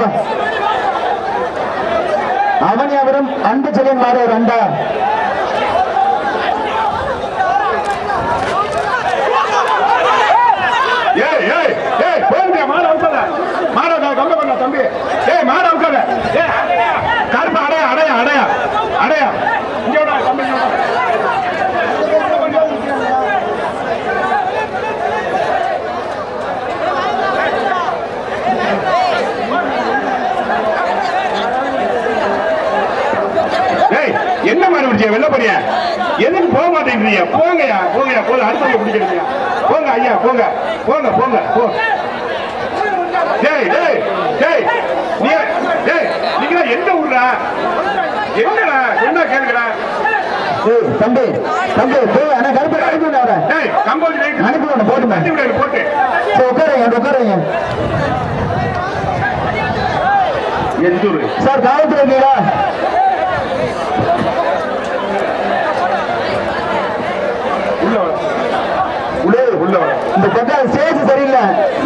அண்டாப்பா. அவனியாபுரம் அன்பு செல்வன் மாடு ஒரு அண்டா. தம்பி மாட உட்கார கருப்பு அடையா அடையா அடையா அடையா என்ன மாதிரி பிடிச்ச வெள்ள போறியா எதுக்கு போக மாட்டேங்கிறீங்க போங்கயா போங்கயா போங்க அடுத்த பிடிக்கிறீங்க போங்க ஐயா போங்க போங்க போங்க போ நீங்க எந்த ஊர்ரா என்னடா என்ன கேளுங்கடா தம்பி தம்பி கருப்பு அனுப்பி போட்டு போட்டு உட்காருங்க எந்தூர் சார் காவல்துறை இருக்கீங்களா? உள்ள இந்த கொட்டா சேஜ் சரியில்லை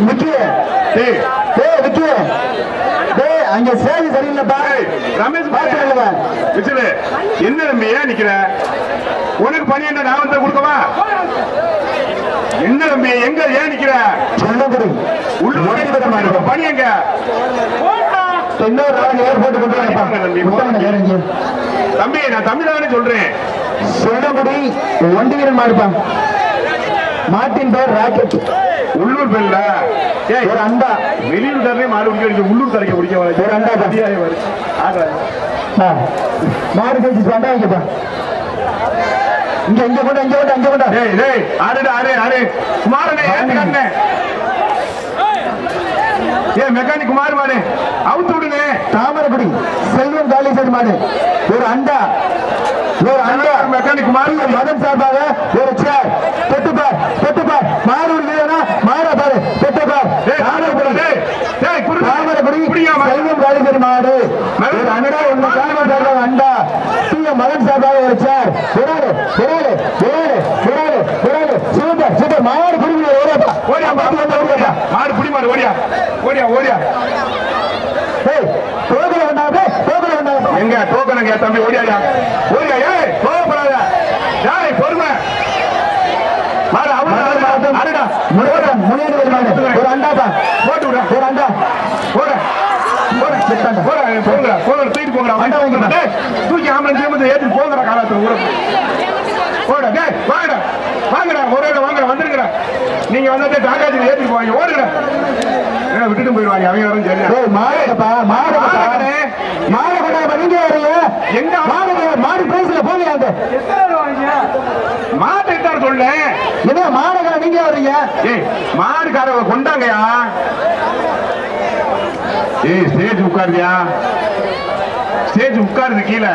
விக்கிய விக்கிய அங்க சேஜ் சரியில்லைப்பா. ரமேஷ் விசிலு என்ன தம்பி ஏன் நிக்கிற உனக்கு பணி என்ன நான் வந்து கொடுக்கவா என்ன தம்பி எங்க ஏன் நிக்கிற சொல்லப்படி உள்ள பணி எங்க இன்னொரு நாள் ஏர்போர்ட் கொண்டு தம்பி நான் தம்பி தானே சொல்றேன் சொல்லப்படி ஒண்டி வீரன் மாடுப்பா. மாட்டின் பேர் ராக்கெட். உள்ளூர் பேர்ல ஒரு அண்டா வெளியூர் தரவே மாடு பிடிக்க உள்ளூர் தரைக்க பிடிக்க ஒரு அண்டா மாடு கழிச்சு அண்டா வைக்கப்பா. இங்க கொண்டா இங்க கொண்டா இங்க கொண்டா ஆறு ஆறு ஆறு குமாரனே ஏத்துக்கானே மெக்கானிக் குமார் மாடு அவுத்து விடுங்க. தாமரக்குடி செல்வம் காலேஜ் மாடு ஒரு அண்டா மெக்கானிக் குமார் மதன் சார்பாக ஒரு சேர் தொட்டுப்பார் மாடு இல்லையா மாடா பாரு தொட்டுப்பார் தாமரக்குடி செல்வம் காலேஜ் மாடு ஒரு அண்டா ஒண்ணு தாமரை அண்டா மதன் சார்பாக ஒரு சேர் சூப்பர் மாடு புடிங்க மாடு புடி மாடு ஓடியா ஓடியா ஓடியா எங்க டோக்கனுங்க தம்பி ஓடியா ஓடியா கோவப்படாத பொறுமை மாடு அருடா ஒரு அண்டாப்பா போட்டு விட ஒரு அண்டா தூக்கி ஆம்பளை ஏற்றி போகிற காலத்துல ஓட வாங்கடா வாங்கடா ஒரு வாங்கடா வந்துருங்கடா நீங்க வந்து டாக்காஜி ஏற்றி போவாங்க ஓடுங்கடா விட்டுட்டு போயிடுவாங்க அவங்க வரும் சரி நீங்க எங்க மாடு பேசல போங்க மாட்டை சொல்ல என்ன மாடுகார நீங்க வர்றீங்க மாடுகார கொண்டாங்கயா ஸ்டேஜ் உட்காருயா ஸ்டேஜ் உட்காருது கீழே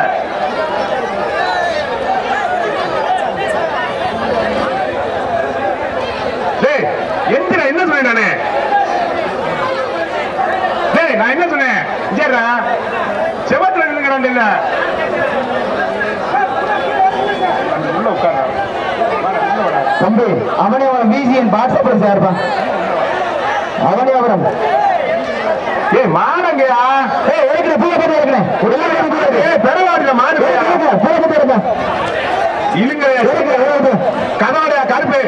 எந்திர என்ன சொன்னேன் நானே நான் என்ன சொன்னேன் சரிடா செவத்துல நின்னுங்கிறான் இல்ல உள்ள உட்கார தம்பி அவனியாவரம் பிஜிஎன் வாட்ஸ்அப்ல சேர்ப்பா அவனியாவரம் மானங்கயா பெறவாடில மாடு இழுங்க கதவாடையா கருப்பு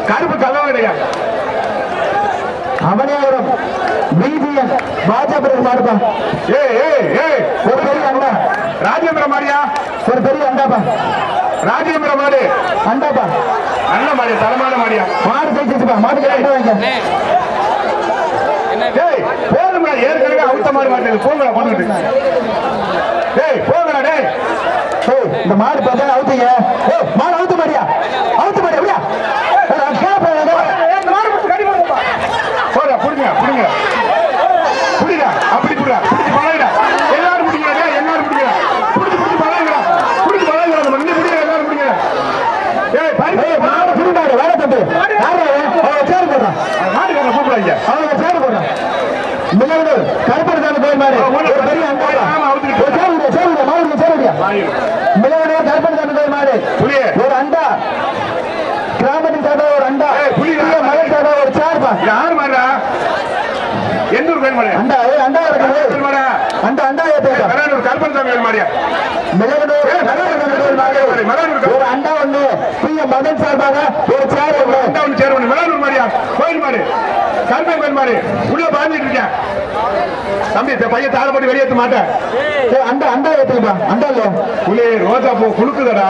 கருப்பு கதவாடையா அவனியாவரம் பிஜிஎன் வாட்ஸ்அப்ல மாடுப்பா ஒரு பெரிய அண்டா ராஜேந்திர மாடியா ஒரு பெரிய அண்டாப்பா ராஜேந்திர மாடு அண்டாப்பா நல்ல மாடியா தரமான மாடியா மாடு தைச்சிச்சுப்பா மாடு வைங்க போதும்டா ஏற்கனவே அவுத்த மாடு மாட்டேது போங்கடா போட்டுட்டு போங்கடா இந்த மாடு பார்த்தா அவுத்தீங்க மாடு அவுத்த மாடியா அப்படியா போடா புடிங்க புடிங்க புடிடா அப்படி புடிடா புடிச்சு பழகுடா எல்லாரும் புடிங்கடா எல்லாரும் புடிங்கடா புடிச்சு பழகுடா புடிச்சு பழகுடா நம்ம இன்னும் புடிங்க எல்லாரும் புடிங்க மாடு புடிடாரு வேற தம்பி சேர் போடுறான் மாட்டுக்காரன் கூப்பிடாங்க அவங்க சேர் போடுறான் மிளகு கருப்பரசாமி கோயில் மாடு ஒரு பெரிய மிளகு கருப்பரசாமி கோயில் மாடு ஒரு அண்டா கிராமத்தின் சார்பாக ஒரு அண்டா மலை சார்பாக ஒரு சேர்ப்பா யார் மாடா எந்த ஒரு கோயில் மாடு அண்டா இருக்குது மாடியா ஒரு அண்டா ஒண்ணு மகன் சார்பாக ஒரு சேர் ஒண்ணு அண்டா ஒண்ணு சேர் ஒண்ணு மிளகனூர் மாடியா கோயில் மாடு கருப்பை கோயில் மாடு உள்ள பாஞ்சிட்டு இருக்கேன் தம்பி பையன் தாழ போட்டு வெளியேற்ற மாட்டேன் அண்டா அண்டா ஏத்துப்பா அண்டா இல்ல உள்ளே ரோஜா பூ குளுக்குதடா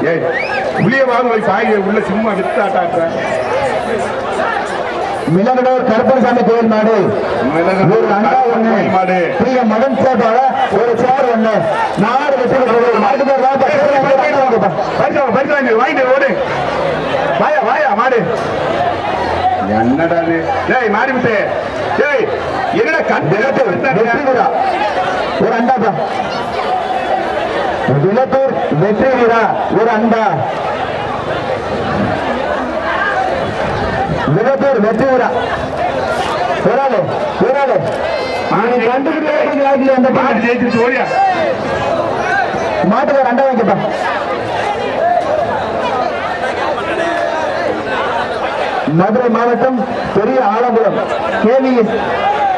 ஏய் புளிய வாங்க காய் உள்ள சும்மா வித்து ஆட்டாட்டுறேன் மிளகனூர் கருப்பசாமி கோயில் மாடு ஒரு அண்டா ஒண்ணு மாடு மகன் சார்பாக ஒரு சேர் ஒண்ணு நாடு வாங்கிட்டு ஓடு வாயா வாயா மாடு என்னடா டேய் மாடி விட்டு டேய் என்னடா கண்டு ஒரு அண்டாப்பா விளத்தூர் வெற்றி வீரா ஒரு அண்டா விளத்தூர் வெற்றி வீரா போராடு போராடு மாடு ஜெயிச்சிருச்சு ஓடியா மாட்டுக்கு ஒரு அண்டா வாங்கிப்பா மதுரை மாவட்டம் பெரிய ஆலங்குளம்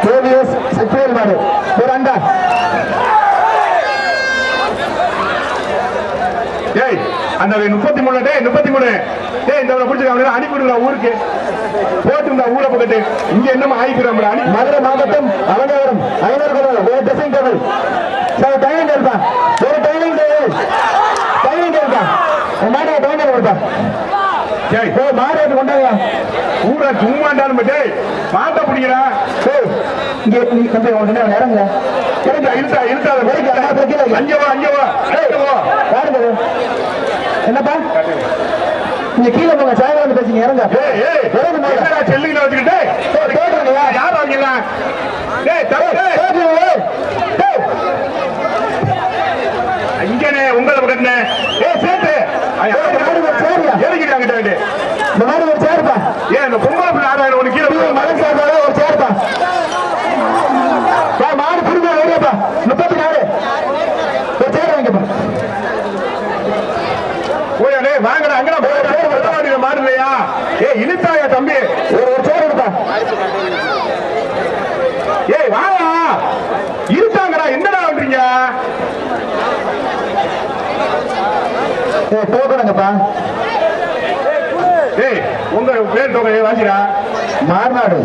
கேவிஎஸ் சக்திவேல் மாடு ஒரு அண்டா ஏய் அந்த 33 டேய் 33 டேய் இந்த பிடிச்சிருக்காங்க அனுப்பிடுங்க ஊருக்கு போட்டுருந்தா ஊரை பக்கத்து இங்க என்னமா ஆயிக்கிறோம் மதுரை மாவட்டம் அலங்காரம் 500 ஒரு ட்ரெஸ்ஸிங் டேபிள் சார் டைனிங் டேபிள்ப்பா ஒரு டைனிங் டேபிள் மாடு டைனிங் டேபிள்ப்பா ஏய் மாடு எடுத்து கொண்டாங்க ஊரா சும்மாண்டாலும் டேய் மாட்ட பிடிக்கிறா இங்க நீ தம்பி உடனே இறங்க இழுத்தா இழுத்தா அஞ்சவா பாருங்க என்னப்பா நீங்க கீழே போங்க சாயங்காலம் வந்து பேசுங்க இறங்க செல்லுங்கள வச்சுக்கிட்டு யார் வாங்கிடலாம் இங்கனே உங்களை பக்கத்துனே சேர்த்து ஏறிக்கிட்டாங்க இந்த மாதிரி ஒரு சேர்ப்பா ஏன் இந்த பொங்கல் பிள்ளை ஆறாயிரம் ஒன்று கீழே மகன் சேர்ப்பாங்க ஒரு சேர்ப்பா மாடு புரிஞ்ச வேறியப்பா 34 ஒரு சேர் வாங்கிப்பா போயாடே வாங்கடா அங்கடா போய் மாடு இல்லையா இழுத்தாயா தம்பி ஒரு சேர் எடுப்பா ஏய் வாடா இருட்டாங்கடா என்னடா பண்றீங்க போகணுங்கப்பா ஏய் உங்க பேர் தொகை வாசிடா மார்நாடு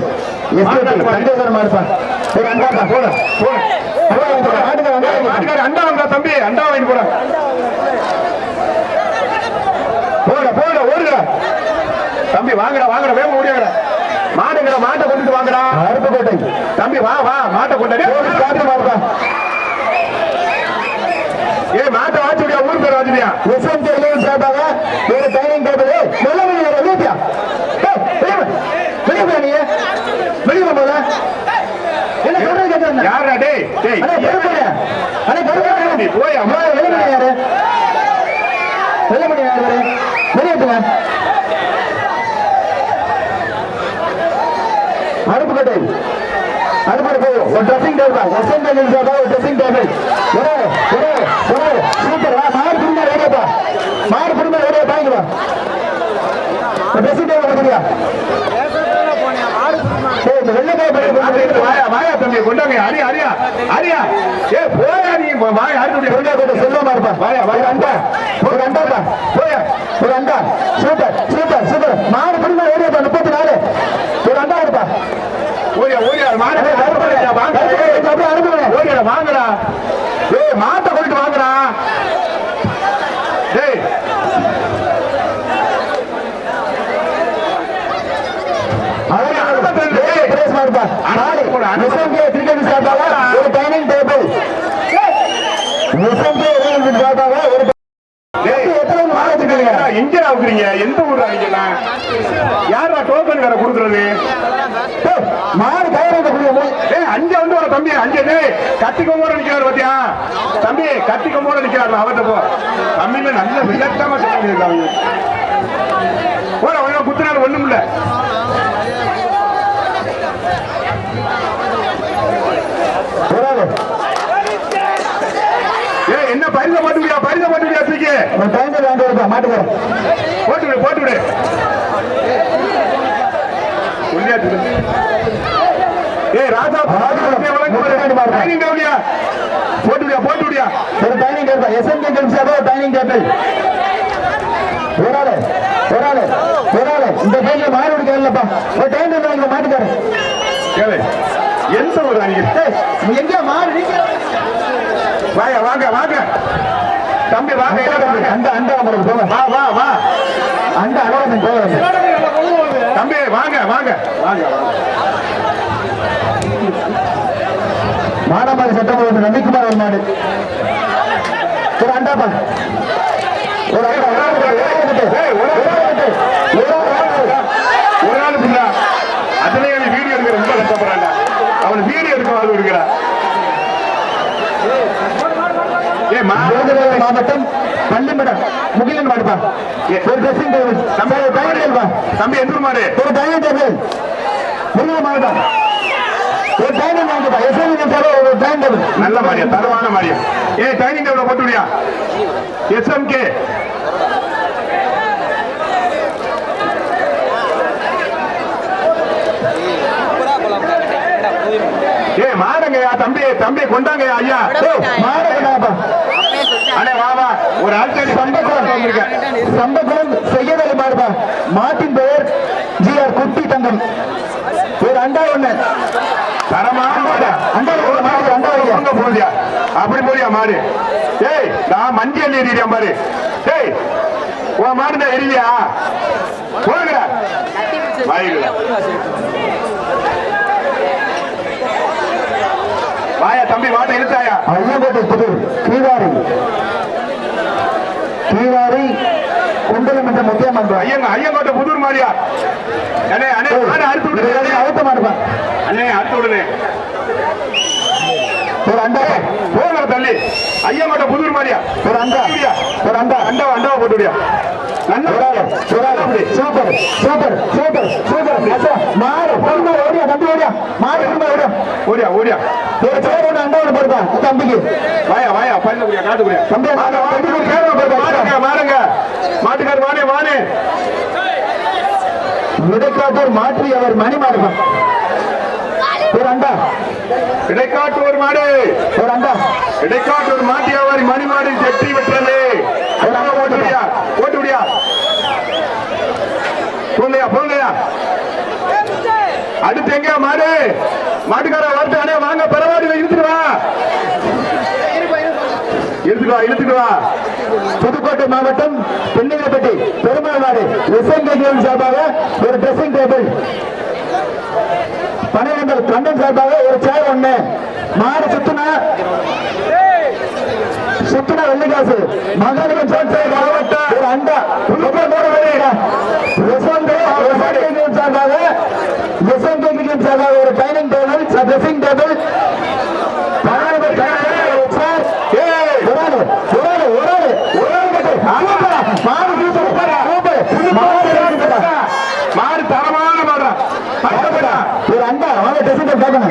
சந்தேஸ்வரம் மாடுப்பா ஒரு அண்டாப்பா போட மாட்டுக்கார அண்டா வாங்கடா தம்பி அண்டா வாங்கி போட போட ஓடுடா தம்பி வாங்கடா வேக ஓடியாங்கடா மாடுங்கடா மாட்டை கொண்டுட்டு வாங்கடா அருப்புக்கோட்டை தம்பி வா மாட்டை கொண்டாடி மாடுப்பா மாட்டை வாச்சுடியா ஊர் பேர் வாச்சுடியா சார்பாக ஒரு டைனிங் டேபிள் வெளியா வெளியே போல என்ன சொல்றது கேட்டா யாரா டேய் போய் அம்மா யாரு வெள்ளமணி யாரு வெளியேட்டுங்க அருப்புக்கோட்டை ஒரு ட்ரெஸ்ஸிங் டேபிள் ஒரு ட்ரெஸ்ஸிங் டேபிள் சூப்பர் மாடு புரிஞ்சா வேலையப்பா மாடு புரிஞ்சா வேலையா பாய்க்குவா ட்ரெஸ்ஸிங் டேபிள் கொடுக்குறியா வாயா தம்பி கொண்டாங்க அரியா போயா நீ செல்வமா இருப்பா வாயா அண்டா ஒரு அண்டாப்பா போயா ஒரு அண்டா சூப்பர் மாடு புரிஞ்சா வேலையப்பா 34 ஒரு அண்டா இருப்பா ஓடியா வாங்கடா மாட்டை கொண்டு வாங்கடா டேய் ஒரு டைனிங் டேபிள் எங்க ஆகுறீங்க எந்த ஊர் ஆகிக்கலாம் யாரா டோக்கன் வேற கொடுக்கறது மாடு அஞ்சு வந்து ஒரு தம்பி அஞ்சு கத்திக்கோமோட நிக்கிறாரு பாத்தியா தம்பி கத்திக்கோமோட நிக்கிறாரு அவர்கிட்ட போ தமிழ்ல நல்ல விளக்கமா சொல்லிருக்காங்க போற ஒன்னும் குத்துனாரு ஒண்ணும் இல்ல என்ன பரிச போட்டுவியா தூக்கி மாட்டுக்கிறேன் போட்டு விடு ராஜா போட்டுடியா ஒரு டைனிங் டேபிள் எஸ்எம்கே கமிஷனாக ஒரு டைனிங் டேபிள் ஒரு ஆளு இந்த பேர்ல மாடு கேள்லப்பா ஒரு டைம் டேபிள் இங்க மாட்டுக்காரு கேளு எந்த ஒரு அணிக்கு எங்க மாடு வாங்க வாங்க வாங்க தம்பி வாங்க அந்த அண்டா போங்க வா வா வா அந்த அளவு போங்க தம்பி வாங்க வாங்க வாங்க மானாமலை சட்டம் ரவிக்குமார் ஒரு மாடு ஒரு அண்டாப்பா ஒரு ஒரு நாள் பிள்ளை அதுலயே வீடியோ எடுக்க ரொம்ப கஷ்டப்படுறாங்க அவன் வீடியோ எடுக்க வாழ்வு இருக்கிறான் மாவட்டம் பள்ளிமடம் முகிலன் மாடுப்பா ஒரு ட்ரெஸ்ஸிங் டேபிள் தம்பி எந்த மாடு ஒரு டைனிங் டேபிள் முருகன் மாவட்டம் ஒரு டைனிங் வாங்கப்பா ஒரு டைனிங் டேபிள் நல்ல மாடியா தரமான மாடியா டைனிங் டேபிள் போட்டுவியா எஸ்எம்கே மாடுங்கய்யா தம்பி தம்பி கொண்டாங்கய்யா ஐயா மாடு கொண்டாப்பா அண்ணே வா வா ஒரு ஆட்சி சம்பகுளம் செய்யவேலை மாடுப்பா மாட்டின் பெயர் ஜிஆர் குட்டி தங்கம் ஒரு அண்டா ஒண்ணு அண்டா போதியா அப்படி போறியா மாடு நான் மஞ்சள் எறியா பாரு உன் மாடு தான் எரியா போங்க வாயா தம்பி வாட்டை இழுத்தாயா ஐயங்கோட்டை புதூர் கீழாரி குண்டலம் என்ற முக்கியமன்ற ஐயங்கோட்டை புதூர் மாதிரியா அண்ணே அண்ணே மாடு அறுத்து விடுறேன் அழுத்த மாடுப்பா அண்ணே அறுத்து விடுறேன் ஒரு அண்டா போகிற தள்ளி ஐயங்கோட்டை புதூர் மாதிரியா ஒரு அண்டா அண்டாவை போட்டுவியா சூப்பர் சூப்பர் சூப்பர் சூப்பர் மாறு ஓடியா தம்பி ஓடியா மாறு ஓடியா ஓடியா ஒரு சேர் ஒன்று அண்டா ஒன்று போடுப்பா தம்பிக்கு வாயா பல்ல முடியா காட்டு முடியா தம்பி மாறுங்க மாட்டுக்கார் வானே வானே இடைக்காட்டூர் மாற்றி அவர் மணி மாறுப்பா ஒரு அண்டா இடைக்காட்டூர் மாடு ஒரு அண்டா இடைக்காட்டூர் மாட்டி அவர் மணி மாடு வெற்றி பெற்றது போட்டுவியா போங்கயா அடுத்து எங்க மாடு மாட்டுக்கார வார்த்தை வாங்க பரவாயில்ல இழுத்துட்டு வா புதுக்கோட்டை மாவட்டம் பெண்ணிகப்பட்டி பெருமாள் நாடு எஸ்என்கேஎம் சார்பாக ஒரு ட்ரெஸ்ஸிங் டேபிள் பனையங்கள் கண்ணன் சார்பாக ஒரு சேர் ஒண்ணு மாடு சுத்துனா வெள்ளிக்காசு மகாலிங்கம் மாவட்டம் ஒரு அண்டா சார்பாக ஒரு டைனிங் டேபிள் ட்ரெஸ்ஸிங் டேபிள் மாடு தரமான மாடுறா ஒரு அண்டா வாங்க ட்ரெஸ்ஸிங் டேபிள்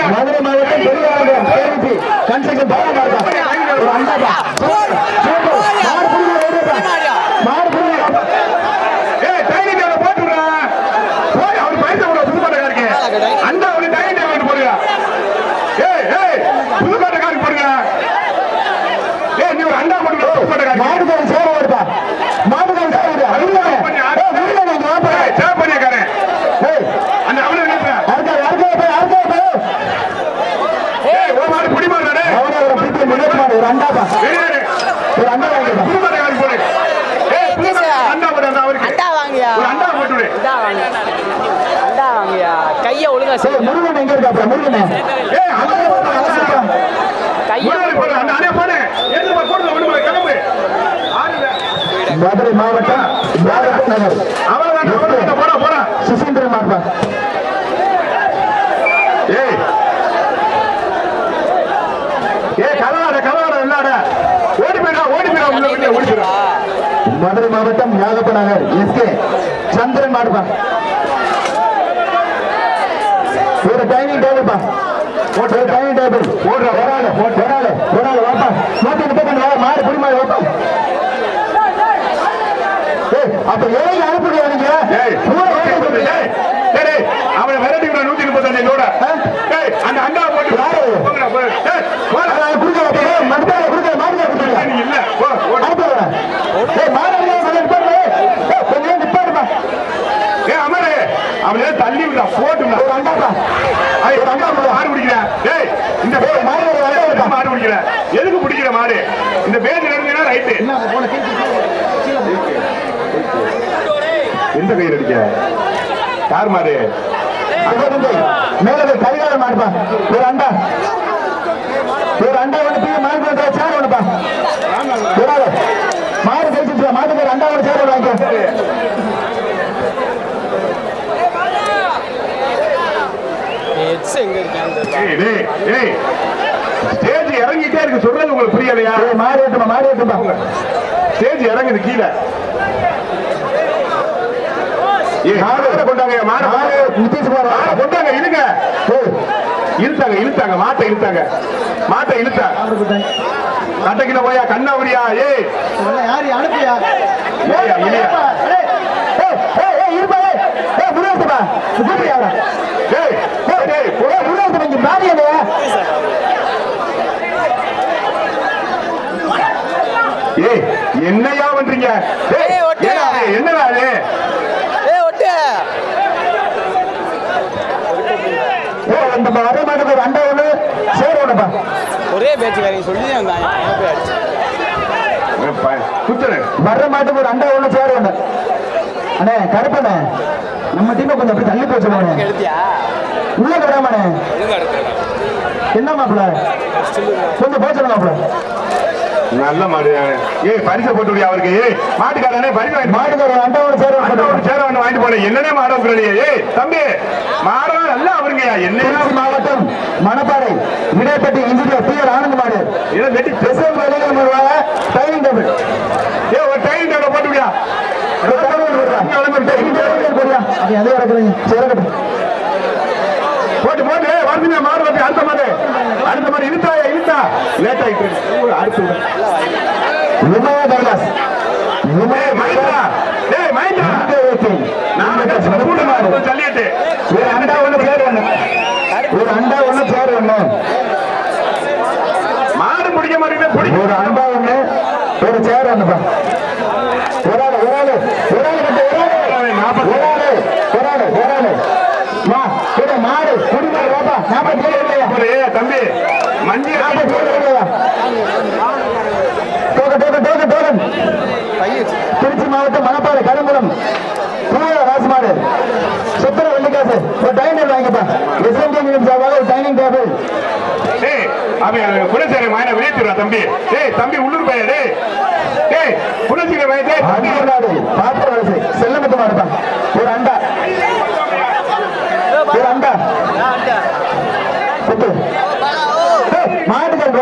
மதுரை மாவட்டம் பெரியாறு கன்ஸ்ட்ரக்ஷன் ஒரு அண்டா மாடுகள் சேர வருதா மாடுகள் ஒரு அண்டாப்பா ஒரு அண்டா கைய ஒழுங்கா முருகன் எங்க இருக்கா முருகன் மதுரை மாவட்டம் நகர் சுசீந்திரன் மார்பா மதுரை மாவட்டம் யாகப்ப நகர் எஸ்கே சந்திரன் மாடுப்பா ஒரு டைனிங் டேபிள்ப்பா ஒரு டைனிங் டேபிள் ஒரு ஆளு வாப்பா மாட்டு மாடு புடி மாடு வாப்பா அப்ப ஏழை அனுப்புங்க நீங்க அவனை விரட்டி 135 லோட அந்த அண்டா போட்டு அவனே தள்ளி விடா போட்டு மாடு பிடிக்கிறேன் இந்த மாடு பிடிக்கிறேன் எதுக்கு பிடிக்கிற மாடு இந்த பேஜ் நடந்தீங்கன்னா ரைட்டு எந்த கையில் அடிக்க யார் மாடு மேல கைகால மாடுப்பா ஒரு அண்டா ஒண்ணு மாடு சேர் ஒண்ணுப்பா மாடு கழிச்சு மாட்டுக்கு ஒரு அண்டா ஒரு சேர் வாங்க ஸ்டேஜ் இறங்கிட்டே இருக்கு சொல்றது உங்களுக்கு புரியலையா மாடு ஏற்றுமா ஸ்டேஜ் இறங்குது கீழே கொண்டாங்க இழுத்தாங்க மாட்டை இழுத்தா கட்டைக்குள்ள போயா கண்ணாவரியா யாரு அனுப்பியா என்னையா பண்றீங்க என்னடா வர மாட்டுக்கு ஒரு அண்டா ஒண்ணு சேர் ஒண்ணுப்பா ஒரே பேச்சுக்காரங்க சொல்லி வர்ற மாட்டுக்கு ஒரு அண்டா ஒண்ணு சேர் ஒண்ணு அண்ணே கருப்பண்ணே நம்ம டீமை கொஞ்சம் அப்படி தள்ளி போச்சு எடுத்தியா உள்ள விடாமண்ணே என்ன மாப்பிள்ள கொஞ்சம் போச்சு மாப்பிள்ள நல்ல மாடு பரிசை போட்டு அவருக்கு மாட்டுக்காரனே பரிசு மாட்டுக்காரன் அண்டாவோட சேர வாங்கிட்டு போன என்னன்னே மாடம் தம்பி மாடம் நல்லா அவருங்க என்ன மாவட்டம் Manapparai Vidaipatti engineer P R Anand மாடு இதை வெட்டி டைனிங் டேபிள் ஒரு டைனிங் டேபிள் போட்டுவியா அதே இறக்குறீங்க போட்டு வந்து மாடு வந்து அடுத்த மாதிரி இழுத்தா லேட் ஆயிட்டு அடுத்து ஒரு அண்டா ஒண்ணு சேர் ஒண்ணு மாடு பிடிக்க மாட்டேங்குது ஒரு அண்டா ஒண்ணு ஒரு சேர் ஒண்ணுப்பா ஒரு ஆளு மாடு தம்பி மஞ்சி திருச்சி மாவட்டம் மணப்பாறை கருங்குளம் ராசமாடு சுத்திர வெள்ளிக்காசு ஒரு டைனிங் வாங்கிப்பா ஒரு டைனிங் டேபிள் குலசேரி மாயனை வெளியேற்றுறா தம்பி தம்பி உள்ளூர் பையன் குலசேரி பாத்திர வரிசை செல்லமத்து மாடுப்பா ஒரு அண்டா மாட்டுகள்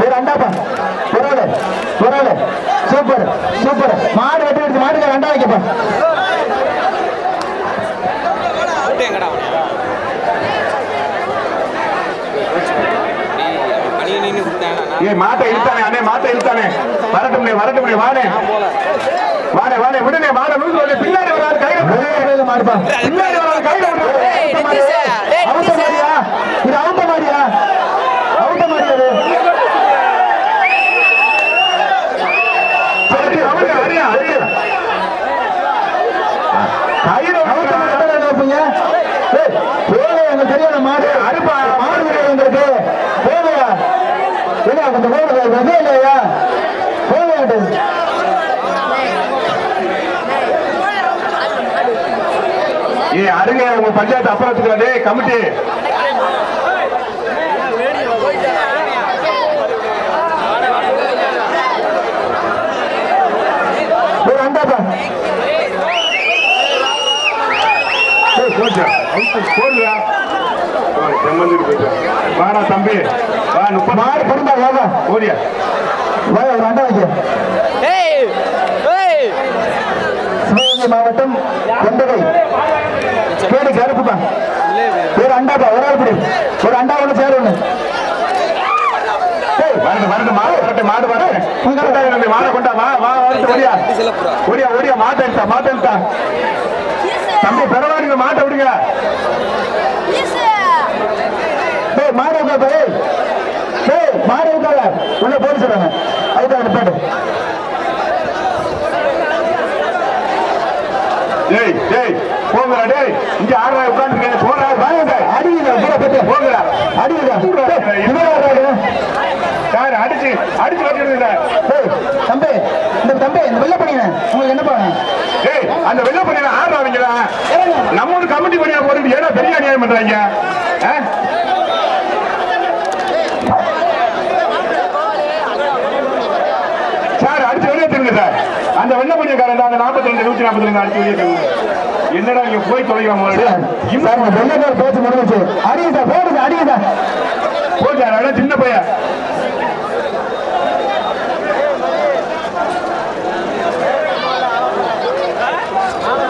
ஒரு அண்டாப்பா ஒரு ஆளு சூப்பர் மாடு வெட்டி எடுத்து மாட்டுக்கு அண்டா வைக்கப்பா மாட்டை இழுத்தானே வரட்டும் வாடே விடுனே மாட நூறு பின்னாடி வராது கையில மாடுப்பா பின்னாடி வராது கையில இது அவுட்ட மாடியா தெரியாத மாடு அறுப்பா மாடு எங்களுக்கு போதையா இல்லையா போதையாட்டு அருங்க உங்க பஞ்சாயத்து அப்புறத்துக்கு கமிட்டி ஒரு அண்டாப்பா போடுறா வாடா தம்பி வா 30 மாடு பொருந்தா வாங்க ஓடியா வா ஒரு அண்டா வைக்க சிவகங்கை மாவட்டம் கொண்டகை கேடு கருப்புப்பா ஒரு அண்டாப்பா ஒரு ஆள் பிடி ஒரு அண்டா ஒண்ணு சேர் ஒண்ணு மாடு மாலை கொண்டா வா வா ஓடியா ஓடியா ஓடியா மாட்டா தம்பி பெறவாடுங்க மாட்ட விடுங்க மாடு உட்கார உள்ள போலீஸ் சொல்றாங்க அதுக்காக பாட்டு டேய் டேய் போங்கடா டேய் இங்க ஆறா உட்கார்ந்துங்க போறா வாங்க அடிங்க போங்கடா அடிங்க சார் அடிச்சு வச்சிருங்க தம்பி இந்த வெள்ள பண்ணிங்க உங்களுக்கு என்ன பண்ண டேய் அந்த வெள்ள பண்ணின ஆறாவீங்களா நம்ம ஒரு கமிட்டி பண்ணியா போறது ஏன்னா பெரிய அநியாயம் பண்றாங்க சார் அடிச்சு வெளியே தெரியுங்க சார் அந்த வெள்ள பண்ணியக்காரன் அந்த 42 142 அடிச்சு வெளியே தெரியுங்க என்னடா நீங்க போய் தொலைக்கலாம் வெள்ளக்கார பேச்சு முடிஞ்சிச்சு அடிங்க சார் போடுங்க அடிங்க சார் போட்டார் சின்ன பையன்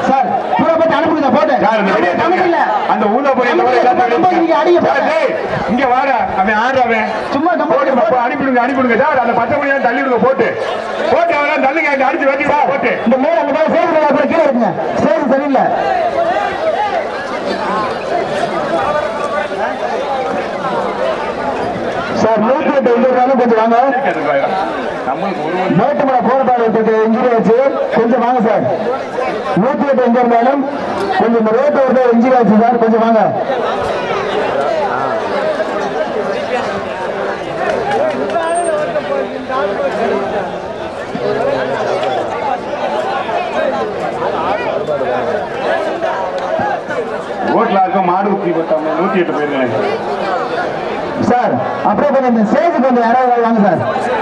சார் பூரா போட்டு அனுப்புங்க போட்டேன் அந்த ஊழ போய் இங்க வாடா அவன் ஆடுறவன் சும்மா அனுப்பிடுங்க சார் அந்த 10 மணி தள்ளி விடுங்க போட்டு அவன் தள்ளுங்க அடிச்சு வச்சு போட்டு இந்த மேல அங்க சேர்ந்து கீழே இருக்குங்க சேர்ந்து சரியில்லை சார் 108 எங்க இருந்தாலும் கொஞ்சம் வாங்க மேட்டுமலை போராட்டத்துக்கு இன்ஜினி வச்சு கொஞ்சம் வாங்க சார் 108 எங்க இருந்தாலும் கொஞ்சம் இந்த ரோட்டை விட்டு இன்ஜினி ஆச்சு சார் கொஞ்சம் வாங்க ரோட்ல இருக்க மாடு ஊற்றி 108 போயிருக்கேன் சார் அப்படியே கொஞ்சம் இந்த ஸ்டேஜுக்கு கொஞ்சம் யாராவது வாங்க சார்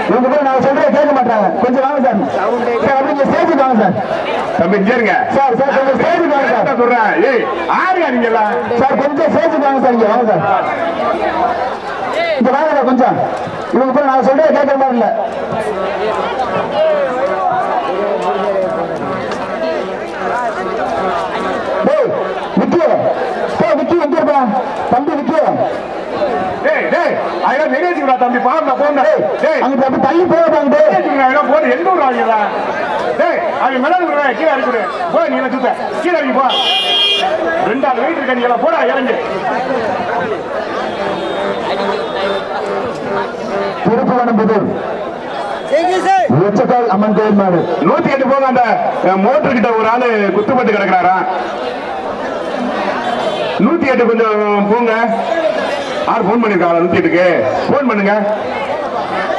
இவங்க போய் நான் சொல்றேன் கேட்க மாட்டாங்க கொஞ்சம் வாங்க சார் சார் அப்படிங்க ஸ்டேஜுக்கு வாங்க சார் தம்பி சரிங்க சார் கொஞ்சம் ஸ்டேஜுக்கு வாங்க சார் சொல்றேன் ஏய் ஆறுங்க நீங்களா சார் கொஞ்சம் ஸ்டேஜுக்கு வாங்க சார் இங்க வாங்க சார் இங்க வாங்க சார் கொஞ்சம் இவங்க போய் நான் சொல்றேன் கேட்கற மாதிரி இல்ல விக்கி எங்க இருப்பா தம்பி விக்கி தம்பி பாருங்க போங்க அங்க தள்ளி போவாங்க எந்த ஊர் ஆகிறா அவன் மிளகு கீழே அடிக்கிடு போய் நீங்க சுத்த கீழே அடிக்க போ 2 வெயிட் இருக்க நீங்க போடா இறங்கி திருப்புவனம்புதூர் உச்சக்கால் அம்மன் கோயில் மாடு 108 போங்க அந்த மோட்டர் கிட்ட ஒரு ஆளு குத்துப்பட்டு கிடக்குறாரா 108 கொஞ்சம் போங்க யார் போன் பண்ணிருக்காங்க 108க்கு போன் பண்ணுங்க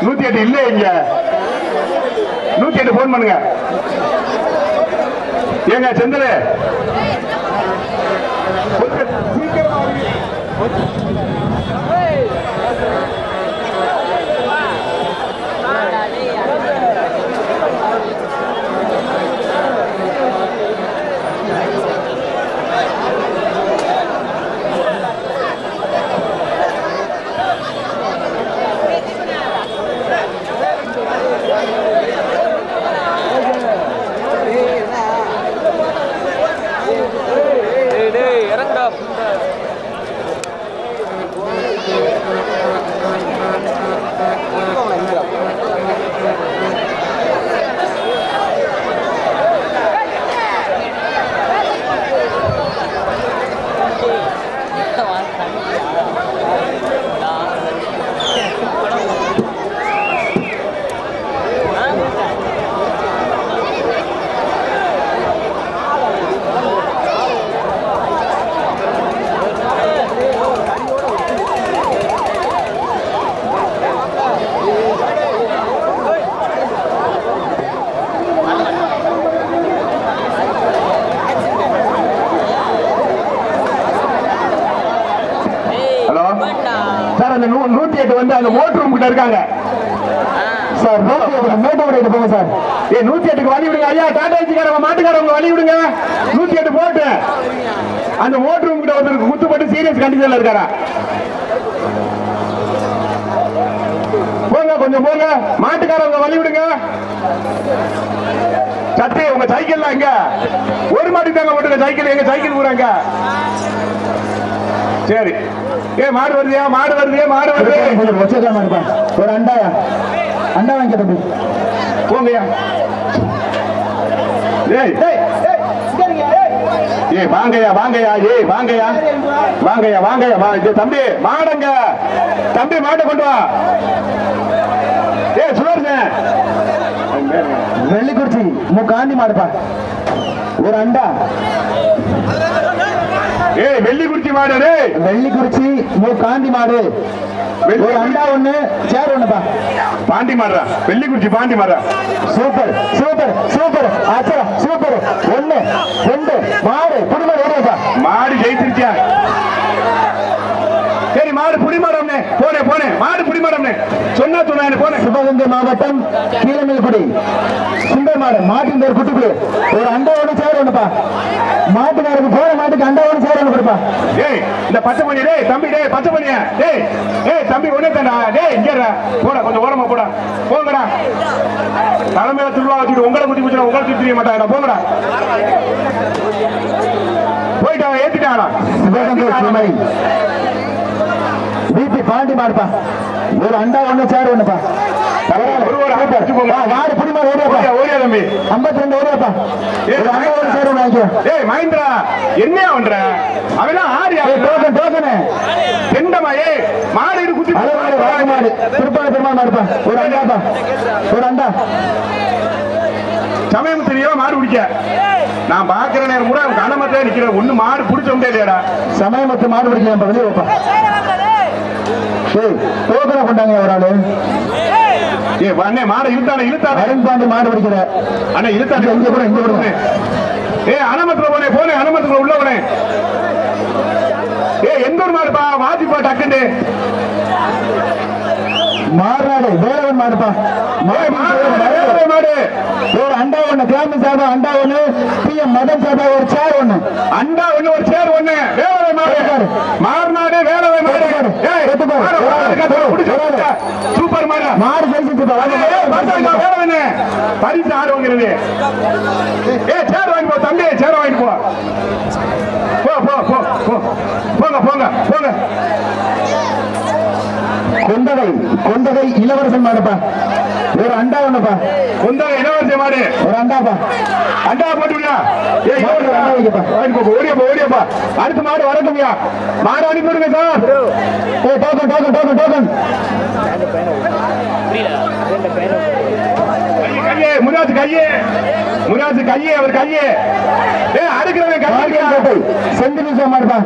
108 இல்ல இங்க 108 போன் பண்ணுங்க ஏங்க செந்தில் அந்த 108 வந்து அந்த மோட்டர் ரூம் கிட்ட இருக்காங்க சார். மேட்டோட போங்க சார். 108க்கு வழி விடுங்க ஐயா. டாடாச்சிக்காரங்க மாட்டுக்காரங்க வழி விடுங்க. 108 போட்டு அந்த மோட்டர் ரூம் கிட்ட வந்து குத்துப்பட்டு சீரியஸ் கண்டிஷன்ல இருக்காரா? போங்க கொஞ்சம் போங்க. மாட்டுக்காரங்க வழி விடுங்க. சத்தி உங்க சைக்கிள் எங்க? ஒரு மாட்டு தாங்க போட்டுங்க சைக்கிள். எங்க சைக்கிள் போறாங்க? சரி. மாடு வருதியா? மாடு வருது. ஒரு அண்டாயா அண்டா வாங்கிக்க தம்பி. போங்கய்யா. ஏய் ஏய் வாங்கய்யா வாங்கய்யா. ஏய் வாங்கய்யா வாங்கய்யா வாங்கய்யா. இது தம்பி மாடுங்க. தம்பி மாட்டை கொண்டு வா. ஏய் சுடர்னே. வெள்ளிக்குறிச்சி காந்தி மாடுப்பா. ஒரு அண்டா. ஏய் வெள்ளிக்குறிச்சி மாடு. வெள்ளிக்குறிச்சி காந்தி மாடு. ஒரு அண்டா ஒண்ணு சேர் ஒண்ணுப்பா. பாண்டி மாடுறா. வெள்ளிக்குறிச்சி பாண்டி மாடுறா. சூப்பர் சூப்பர் சூப்பர் ஆச்சரா சூப்பர். ஒண்ணு ரெண்டு மாடு புடிமா ஓடுப்பா. மாடு ஜெயிச்சிருச்சியா? சரி மாடு புடி மாடம்னே. போனே மாடு புடி மாடம்னே. சொன்னா போனே. சிவகங்கை மாவட்டம் கீழமேல்குடி சுந்தர் மாடு. மாட்டின் பேர் குட்டிக்குடி. ஒரு அண்டா ஒண்ணு சேர் ஒண்ணுப்பா. மாட்டுக்காரருக்கு போற மாட்டுக்கு அண்டா ஒண்ணு சேர் ஒண்ணு கொடுப்பா. ஏய் இந்த பச்சை பண்ணி. டேய் தம்பி. டேய் பச்சை பண்ணியா. ஏய் தம்பி ஒண்ணே தாண்டா. டேய் இங்க போடா கொஞ்சம் ஓரமா போடா. போங்கடா. தலைமையில திருவிழா வச்சுட்டு உங்களை குத்தி குச்சினா உங்களை சுத்தி மாட்டாங்கடா. போங்கடா. போயிட்டாங்க ஏத்திட்டாங்களா? சிவகங்கை பிபி பாண்டி மாடுப்பா. ஒரு அண்டா ஒண்ணு சேர் ஒண்ணுப்பா. மாடு புடிமா ஓடியா தம்பி. 52 ஓடியாப்பா. ஒரு அண்டா ஒண்ணு சேர் ஒண்ணு வாங்கிக்கோ. ஏய் மகேந்திரா என்ன பண்ற? அவெல்லாம் ஆரியா டோக்கன் டோக்கன் செண்டமா. ஏய் மாடு இது குத்தி மாடு திருப்பால பெருமாள் மாடுப்பா. ஒரு அண்டாப்பா. ஒரு அண்டா. சமயம் தெரியவா மாடு பிடிக்க. நான் பாக்குற நேரம் கூட கனமத்திலே நிக்கிறேன். ஒண்ணு மாடு பிடிச்ச இல்லையாடா. சமயமத்து மாடு பிடிக்கலாம் வெளியே வைப்பா. டோக்கனை கொண்டாங்க ஒரு ஆளு. ஏ அண்ணே மாடு இழுத்தானே அருண்பாண்டி மாடு பிடிக்கிற அண்ணே இழுத்தானே. இங்க கூட ஏ அனமத்துல போனே அனமத்துல உள்ள போனே. ஏ எந்த ஒரு மாடுப்பா? வாஜிப்பா டக்குண்டு மாறாடு வேலவன் மாடுப்பா. மாடு ஒரு அண்டா ஒண்ணு கிராம சார்பா அண்டா ஒண்ணு பிஎம் மதன் சார்பா ஒரு சேர் ஒண்ணு. அண்டா ஒண்ணு ஒரு சேர் ஒண்ணு. வேலவை மாடு மாறுநாடு வேலவை மாடு. சூப்பர் மாடு. மாடு ஜெயிச்சுப்பா. வேலவனே பரிசு ஆடு வாங்கிறது. ஏ சேர் வாங்கி போ தம்பி. சேர் வாங்கி போ. போங்க கொண்டகை இளவரசன் மாடுப்பா. ஒரு அண்டா ஒண்ணுப்பா. கொண்டகை இளவரசன் மாடு. ஒரு அண்டாப்பா. அண்டா போட்டுவியா? ஓடியாப்பா. அடுத்த மாடு வரட்டும்யா. மாடு அனுப்பிடுங்க சார். டோக்கன் முராஜ் கையே அவர் கையே. அடுக்கிறவன் செஞ்சு நிமிஷம் மாடுப்பா.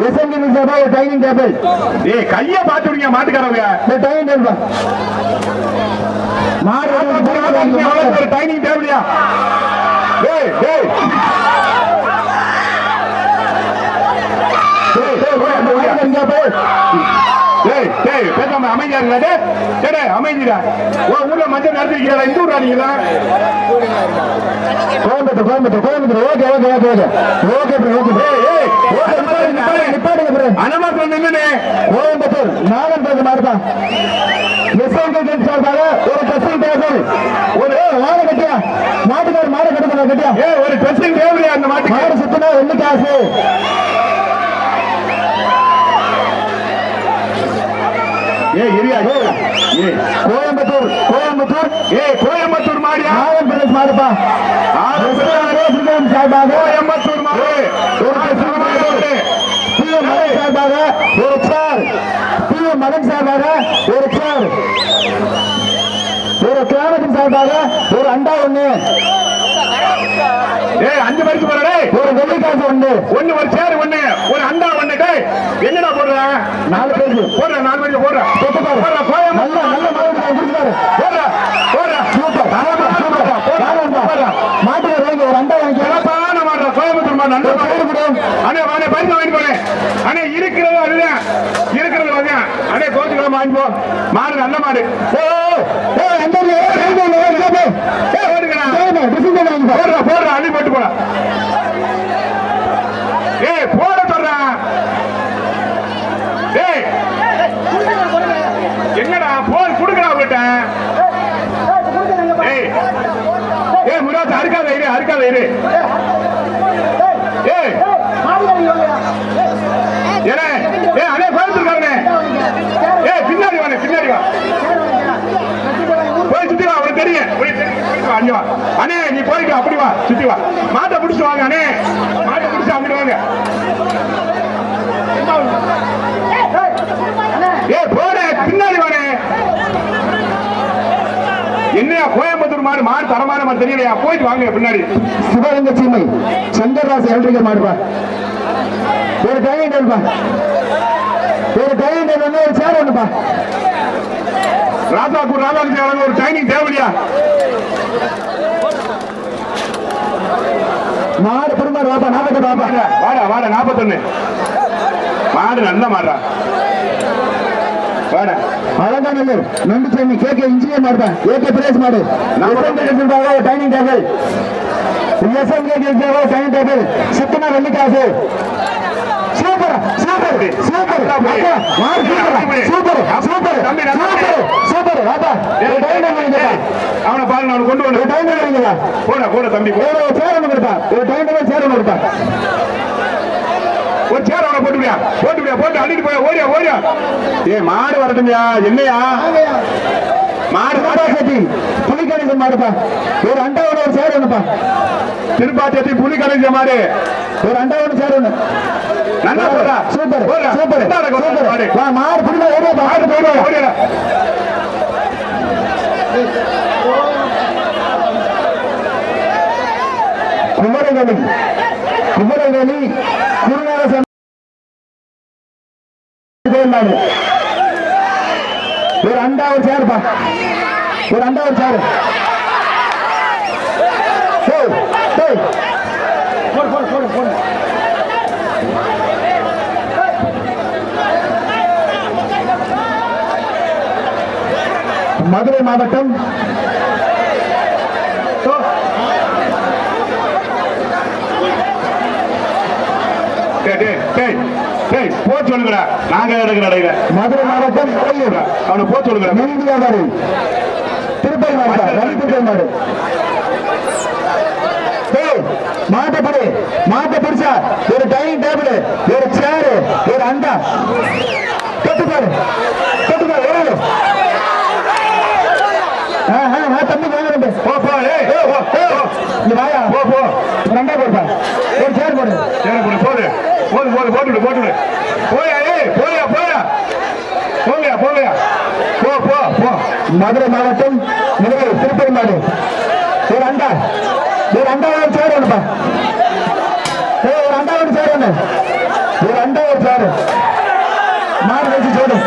எஸ்என்டி நிமிஷம் ஒரு டைனிங் டேபிள். ஏய் கையை பார்த்து விடுங்க மாட்டுக்காரவங்க. டைனிங் டேபிள் மாடு ஒரு டைனிங் டேபிள்யா. பேசாம அமைதியா. அமைதியா. ஊர்ல மஞ்சள் நடத்திருக்கீங்களா? இந்த ஊரா நீங்களா? கோயம்புத்தூர். அனமாத்திரம் நின்று கோயம்புத்தூர் நாகன்பேட்டை மாடுப்பா. எஸ்என்டி சார்பாக ஒரு ட்ரெஸ்ஸிங் டேபிள். ஒரு மாடு கட்டியா மாட்டுக்கார் மாடு கட்டியா. ஒரு ட்ரெஸ்ஸிங் டேபிள். அந்த மாடு சுத்தினா 2 காசு. கோயம்புத்தூர் மாடியா? ஆந்திரப்பிரதேஷ் மாடுப்பா. சார்பாக கோயம்புத்தூர் மாடு. சார்பாக ஒரு சேர். மகன் சார்பாக ஒரு சேர். ஒரு கிராமத்தின் சார்பாக ஒரு அண்டா ஒண்ணு. 5 பேருக்கு போறே. ஒரு வெள்ளிக்காசு ஒண்ணு. ஒரு சேர் ஒண்ணு. ஒரு அண்டா ஒண்ணு. என்னடா போடுற? 4 பேருக்கு போடுற. 4 பேருக்கு போடுற. நல்ல மாட்டுக்கார வாங்கி ஒரு அண்டா வாங்கி கோயம்புத்தூர் மாடு. நல்ல அண்ணே பரிசு வாங்கி போறேன். அண்ணே இருக்கிறது அதுதான். இருக்கிறது அதுதான். அண்ணே கோச்சுக்கலாம் வாங்கி போ. மாடு நல்ல மாடு. போடுற அள்ளி போட்டு போட. போட சொல்ற. என்னடா போன் குடுக்கடா உங்ககிட்ட. முராஜ் அறுக்காத இரு. அண்ணே கோயம்புத்தூர்காரனே. பின்னாடி வா. அண்ணே வா அண்ணே நீ போயிட்டு அப்படி வா சுத்தி வா மாட்டை பிடிச்சு வாங்க அண்ணே மாட்டை பிடிச்சு அப்படி வாங்க ஏ போட பின்னாடி வானே என்னையா கோயம்புத்தூர் மாடு மாடு தரமான மாடு தெரியலையா போயிட்டு வாங்க பின்னாடி சிவகங்கை சீமை சங்கர்ராசு எல்ட்ரிகர் மாடுப்பா ஒரு டைனிங் டேபிள்ப்பா ஒரு டைனிங் டேபிள் வந்து ஒரு சேர் ஒண்ணுப்பா ராசாப்பூர் ராதாகிருஷ்ணன் ஒரு டைனிங் தேவையா மாடு பெருமாடு வாப்பா 48 வாப்பா வாடா வாடா 41 மாடு நல்ல மாடுறா வாடா அலங்காநல்லூர் நண்டுசாமி கேகே இன்ஜினியர் மாடுப்பா ஏகே பிரேஸ் மாடு dining table SMK dining table சுத்தமா வெள்ளிக்காசு super super super super super super வாப்பா அவனை பாருங்க அவனை கொண்டு வந்து டைனிங் போட போட தம்பி ஒரு சேர் ஒன்று கொடுப்பா ஒரு டைனிங் சேர் ஒன்று கொடுப்பா ஒரு சேர் அவனை போட்டுவியா போட்டு அள்ளிட்டு போய் ஓடியா ஓடியா ஏ மாடு வரட்டும்யா என்னையா மாடு திருப்பாத்தி புலி கணேசன் மாடுப்பா ஒரு அண்டாவோட ஒரு சேர் ஒண்ணுப்பா திருப்பாத்தி புலி கணேசன் மாடு ஒரு அண்டாவோட சேர் ஒண்ணு நல்லா போடா சூப்பர் சூப்பர் சூப்பர் வா மாடு புடிமா ஓடியா மாடு போயிடு ஓடியா குமரவேலி குருநாத மாடு ஒரு அண்டாவது சேர்ப்பா ஒரு அண்டாவது சேரு மதுரை மாவட்டம் போ சொல்லுங்கடா நாங்க எடுக்கிற மதுரை மாவட்டம் அவனை போ சொல்லுங்க மீன் வியாபாரி திருப்பதி மாவட்டம் ரவி திருப்பதி மாடு மாட்டை பிடிச்சா ஒரு டைனிங் டேபிள் ஒரு சேரு ஒரு அண்டா கட்டுப்பாடு எவ்வளவு தம்பி வாங்க போ போ வாயா போ போ ஒரு அண்டா போடுப்பா ஒரு சேர் போடு போடு போட்டுவிடு போயா போயா போங்கயா போ மதுரை மாவட்டம் திருப்பதி மாடு ஒரு அண்டா ஒரு சேர் ஒண்ணுப்பா ஒரு அண்டாவோட சேர் ஒண்ணு ஒரு அண்டா ஒரு சேரு மாடு வச்சு சேரு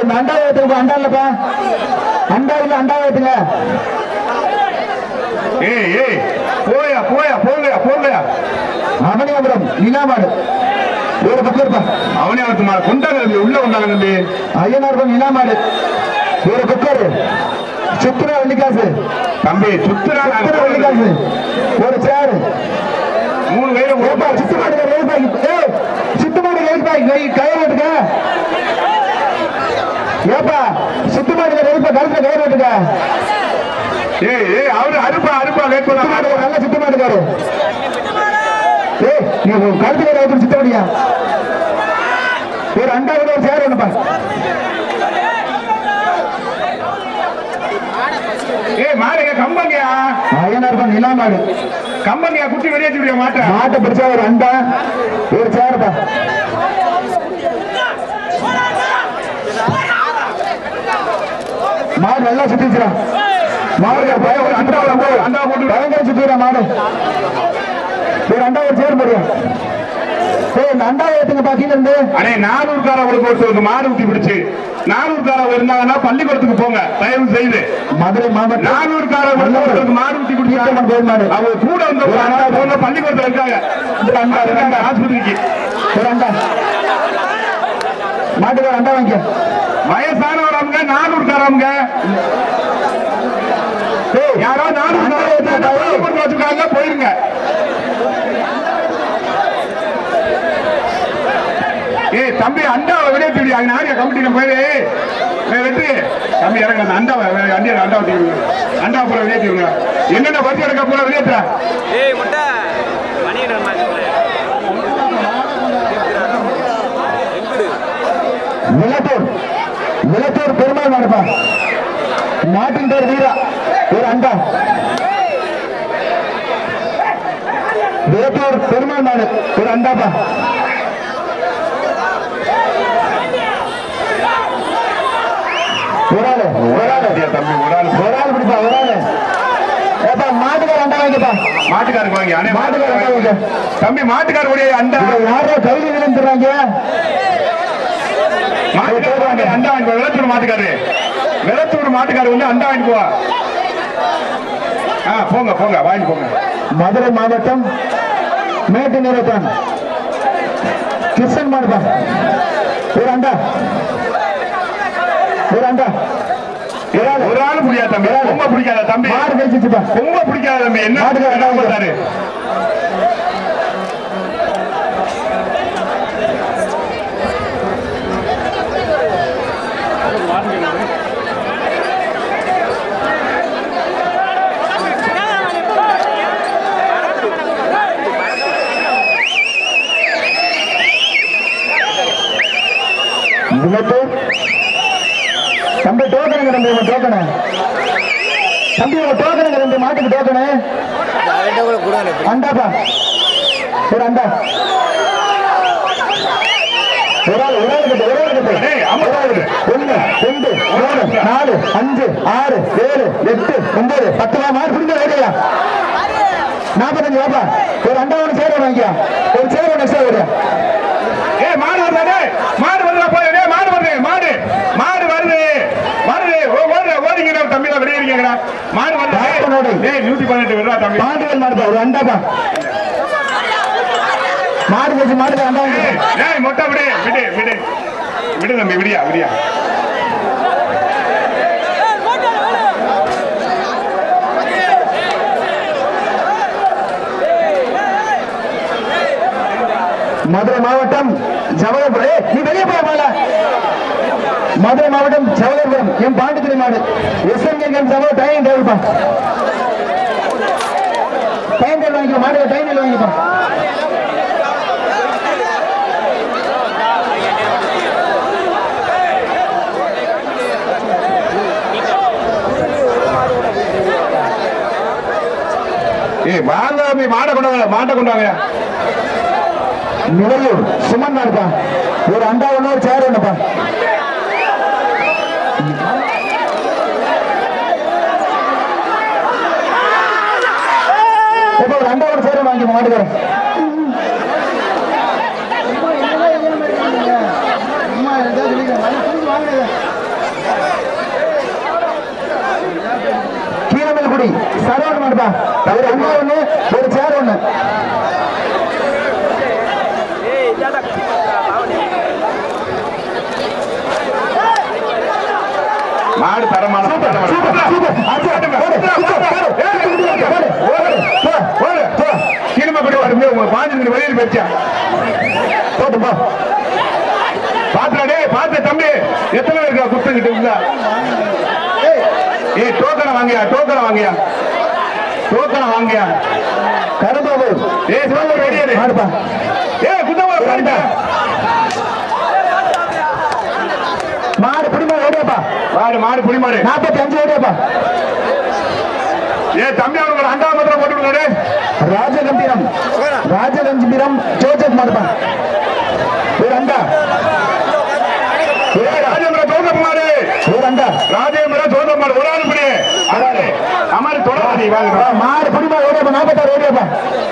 இந்த அண்டா ஏத்துங்க அண்டா இல்லப்பா அண்டா ஏத்துங்க போங்கயா அவனியாபுரம் நிலாமாடு ஒரு பக்கம் இருப்பா அவனியாபுரத்து மாடு கொண்டாங்க உள்ள வந்தாங்க தம்பி ஐயனார்பம் நிலாமாடு ஒரு குக்கர் சுத்துரா வெள்ளிக்காசு தம்பி சுத்துரா வெள்ளிக்காசு ஒரு சேரு 3 கையில சுத்தமாடு கயிறு ஓட்டுக்க ஏப்பா சுத்தமாடு கழுத்துல கயிறு ஓட்டுக்க அவரு அருப்பா நல்ல சுத்தமாட்டுக்காரு நீ கழுத்து கயிறு ஓட்டு சுத்தமாடியா ஒரு அண்டா கூட ஒரு சேர் ஒண்ணுப்பா மாடுங்க கம்பங்கயா ஐயனார்பம் நிலா மாடு கம்பங்கயா குட்டி வெளியேற்றி மாட்டை பிடிச்சா ஒரு அண்டா ஒரு சேருப்பா மாடு நல்லா சுத்திச்சுறான் மாடு பயங்கர சுத்திடுற மாடு ஒரு அண்டா ஒரு சேர் போடுவோம் இந்த அண்டா ஏத்துங்க பாத்தீங்க இருந்து அண்ணே 400 கார ஒரு மாடு ஊத்தி பிடிச்சு 400 கார இருந்தாங்கன்னா பள்ளிக்கூடத்துக்கு போங்க தயவு செய்து மதுரை மாவட்டம் 400 கார மாடு ஊத்தி பிடிச்சாங்க அவங்க கூட வந்து பள்ளிக்கூடத்துல இருக்காங்க ஆஸ்பத்திரிக்கு ஒரு அண்டா மாட்டுக்கு ஒரு அண்டா வாங்க வயசானவரவங்க 400 காரவங்க யாரோ 400 வச்சுக்காங்க போயிருங்க தம்பி அண்டாவை வெளியேற்றி நாரிய கமிட்டியில போயிரு வெற்றி தம்பி இறங்க அந்த அண்டாவை அண்டா பூரா வெளியேற்றி என்னென்ன வச்சு எடுக்க பூரா வெளியேற்ற விளத்தூர் பெருமாள் மாடுப்பா. நாட்டின் பேர் வீரா. ஒரு அண்டா. விளத்தூர் பெருமாள் மாடு ஒரு அண்டாப்பா. ஒரு ஆளு தம்பி ஒரு ஆள் பிடிப்பா. ஒரு ஆளு ஏப்பா மாட்டுக்கார அண்டா வாங்கிப்பா. மாட்டுக்காருக்கு வாங்கி மாட்டுக்கார அண்டா வாங்க தம்பி. மாட்டுக்காரருடைய அண்டா யாரோ கைது விழுந்துறாங்க. அண்டா வாங்கி வெள்ளத்தூர் மாட்டுக்காரு. வெள்ளத்தூர் மாட்டுக்காரு வந்து அண்டா வாங்கி போவா. போங்க போங்க வாங்கி போங்க. மதுரை மாவட்டம் மேட்டு நீரத்தான் கிருஷ்ணன் மாடுப்பா. ஒரு அண்டா. ஒரு அண்டா. ஒரு ஆள் பிடிக்காத தம்பி. ரொம்ப பிடிக்காத தம்பி. மாடு கழிச்சுப்பா. ரொம்ப பிடிக்காத தம்பி. என்ன மாட்டுக்காரு தம்பி டோக்கனுங்க. தம்பி உங்க டோக்கனு. தம்பி உங்க டோக்கனுங்க. ரெண்டு மாட்டுக்கு டோக்கனு. அண்டாப்பா. ஒரு அண்டா. ஒரு ஆள் கிட்ட. ஒண்ணு 2 3 4 5 6 7 8 9 10 மாடு பிடிங்க. ஓடியா 45 வாப்பா. ஒரு அண்டா ஒன்று சேர வாங்கியா. ஒரு சேர ஒன்று எக்ஸ்ட்ரா ஓடியா. மாடு வருது. மாடு வருதா போய். மாடு வருது. மாடு மாடு வருது. வருது. ஓடிங்க தம்பி. வெளியேறீங்க. மாடு வருது. 118 வருதா தம்பி. பாண்டியல் மாடுப்பா. ஒரு அண்டாப்பா. மாடு வச்சு மாடு அண்டா. மொட்டை விடு விடு விடு விடு தம்பி. விடியா விடியா. மதுரை மாவட்டம் ஜவஹர்புரம். நீ வெளியே போய் போல. மதுரை மாவட்டம் ஜவஹர்புரம் என் பாண்டித்துறை மாடு. எஸ்எம்கே ஜவஹர் டைம் டேவிப்பா. டைம் டேபிள் வாங்கிப்பா. மாடு டைம் டேபிள் வாங்கிப்பா. வாங்க மாட்டை கொண்டாங்க. மாட்டை கொண்டாங்க. நிலையூர் சுமன் மாடுப்பா. ஒரு அண்டா ஒண்ணு ஒரு சேர் ஒண்ணுப்பா. ஒரு அண்டா ஒரு சேர் வாங்கி மாட்டுக்கிறேன். கீழமேல்குடி சரவண மாடுப்பா. ஒரு அண்டா ஒண்ணு ஒரு சேர் ஒண்ணு. மாடு தரமான பாஞ்சு வெளியில் போச்சா. பாத்துடே பாத்து தம்பி. எத்தனை பேருக்கா குத்துக்கிட்டு. டோக்கனை வாங்கியா. டோக்கனை வாங்கியா. டோக்கனை வாங்கியா. கரும்பாவூர் வெளியே மாடுப்பா. குத்த மாடு புடிமா ஓடியாப்பா. மாடு புடி மாடு 45 ஓடியாப்பா. தம்பி அவங்க அண்டா மாத்திரம் போட்டு விடுங்க. ராஜகம்பீரம் ஜோசப் மாடுப்பா. ஒரு அண்டா. ராஜேந்திர ஜோசப் மாடு. ஒரு அண்டா. ராஜேந்திர ஜோசப் மாடு. ஒரு ஆள் புடி. அம்மாரி தொடராதி வாங்க. மாடு புடிமா ஓடியாப்பா. 46 ஓடியாப்பா.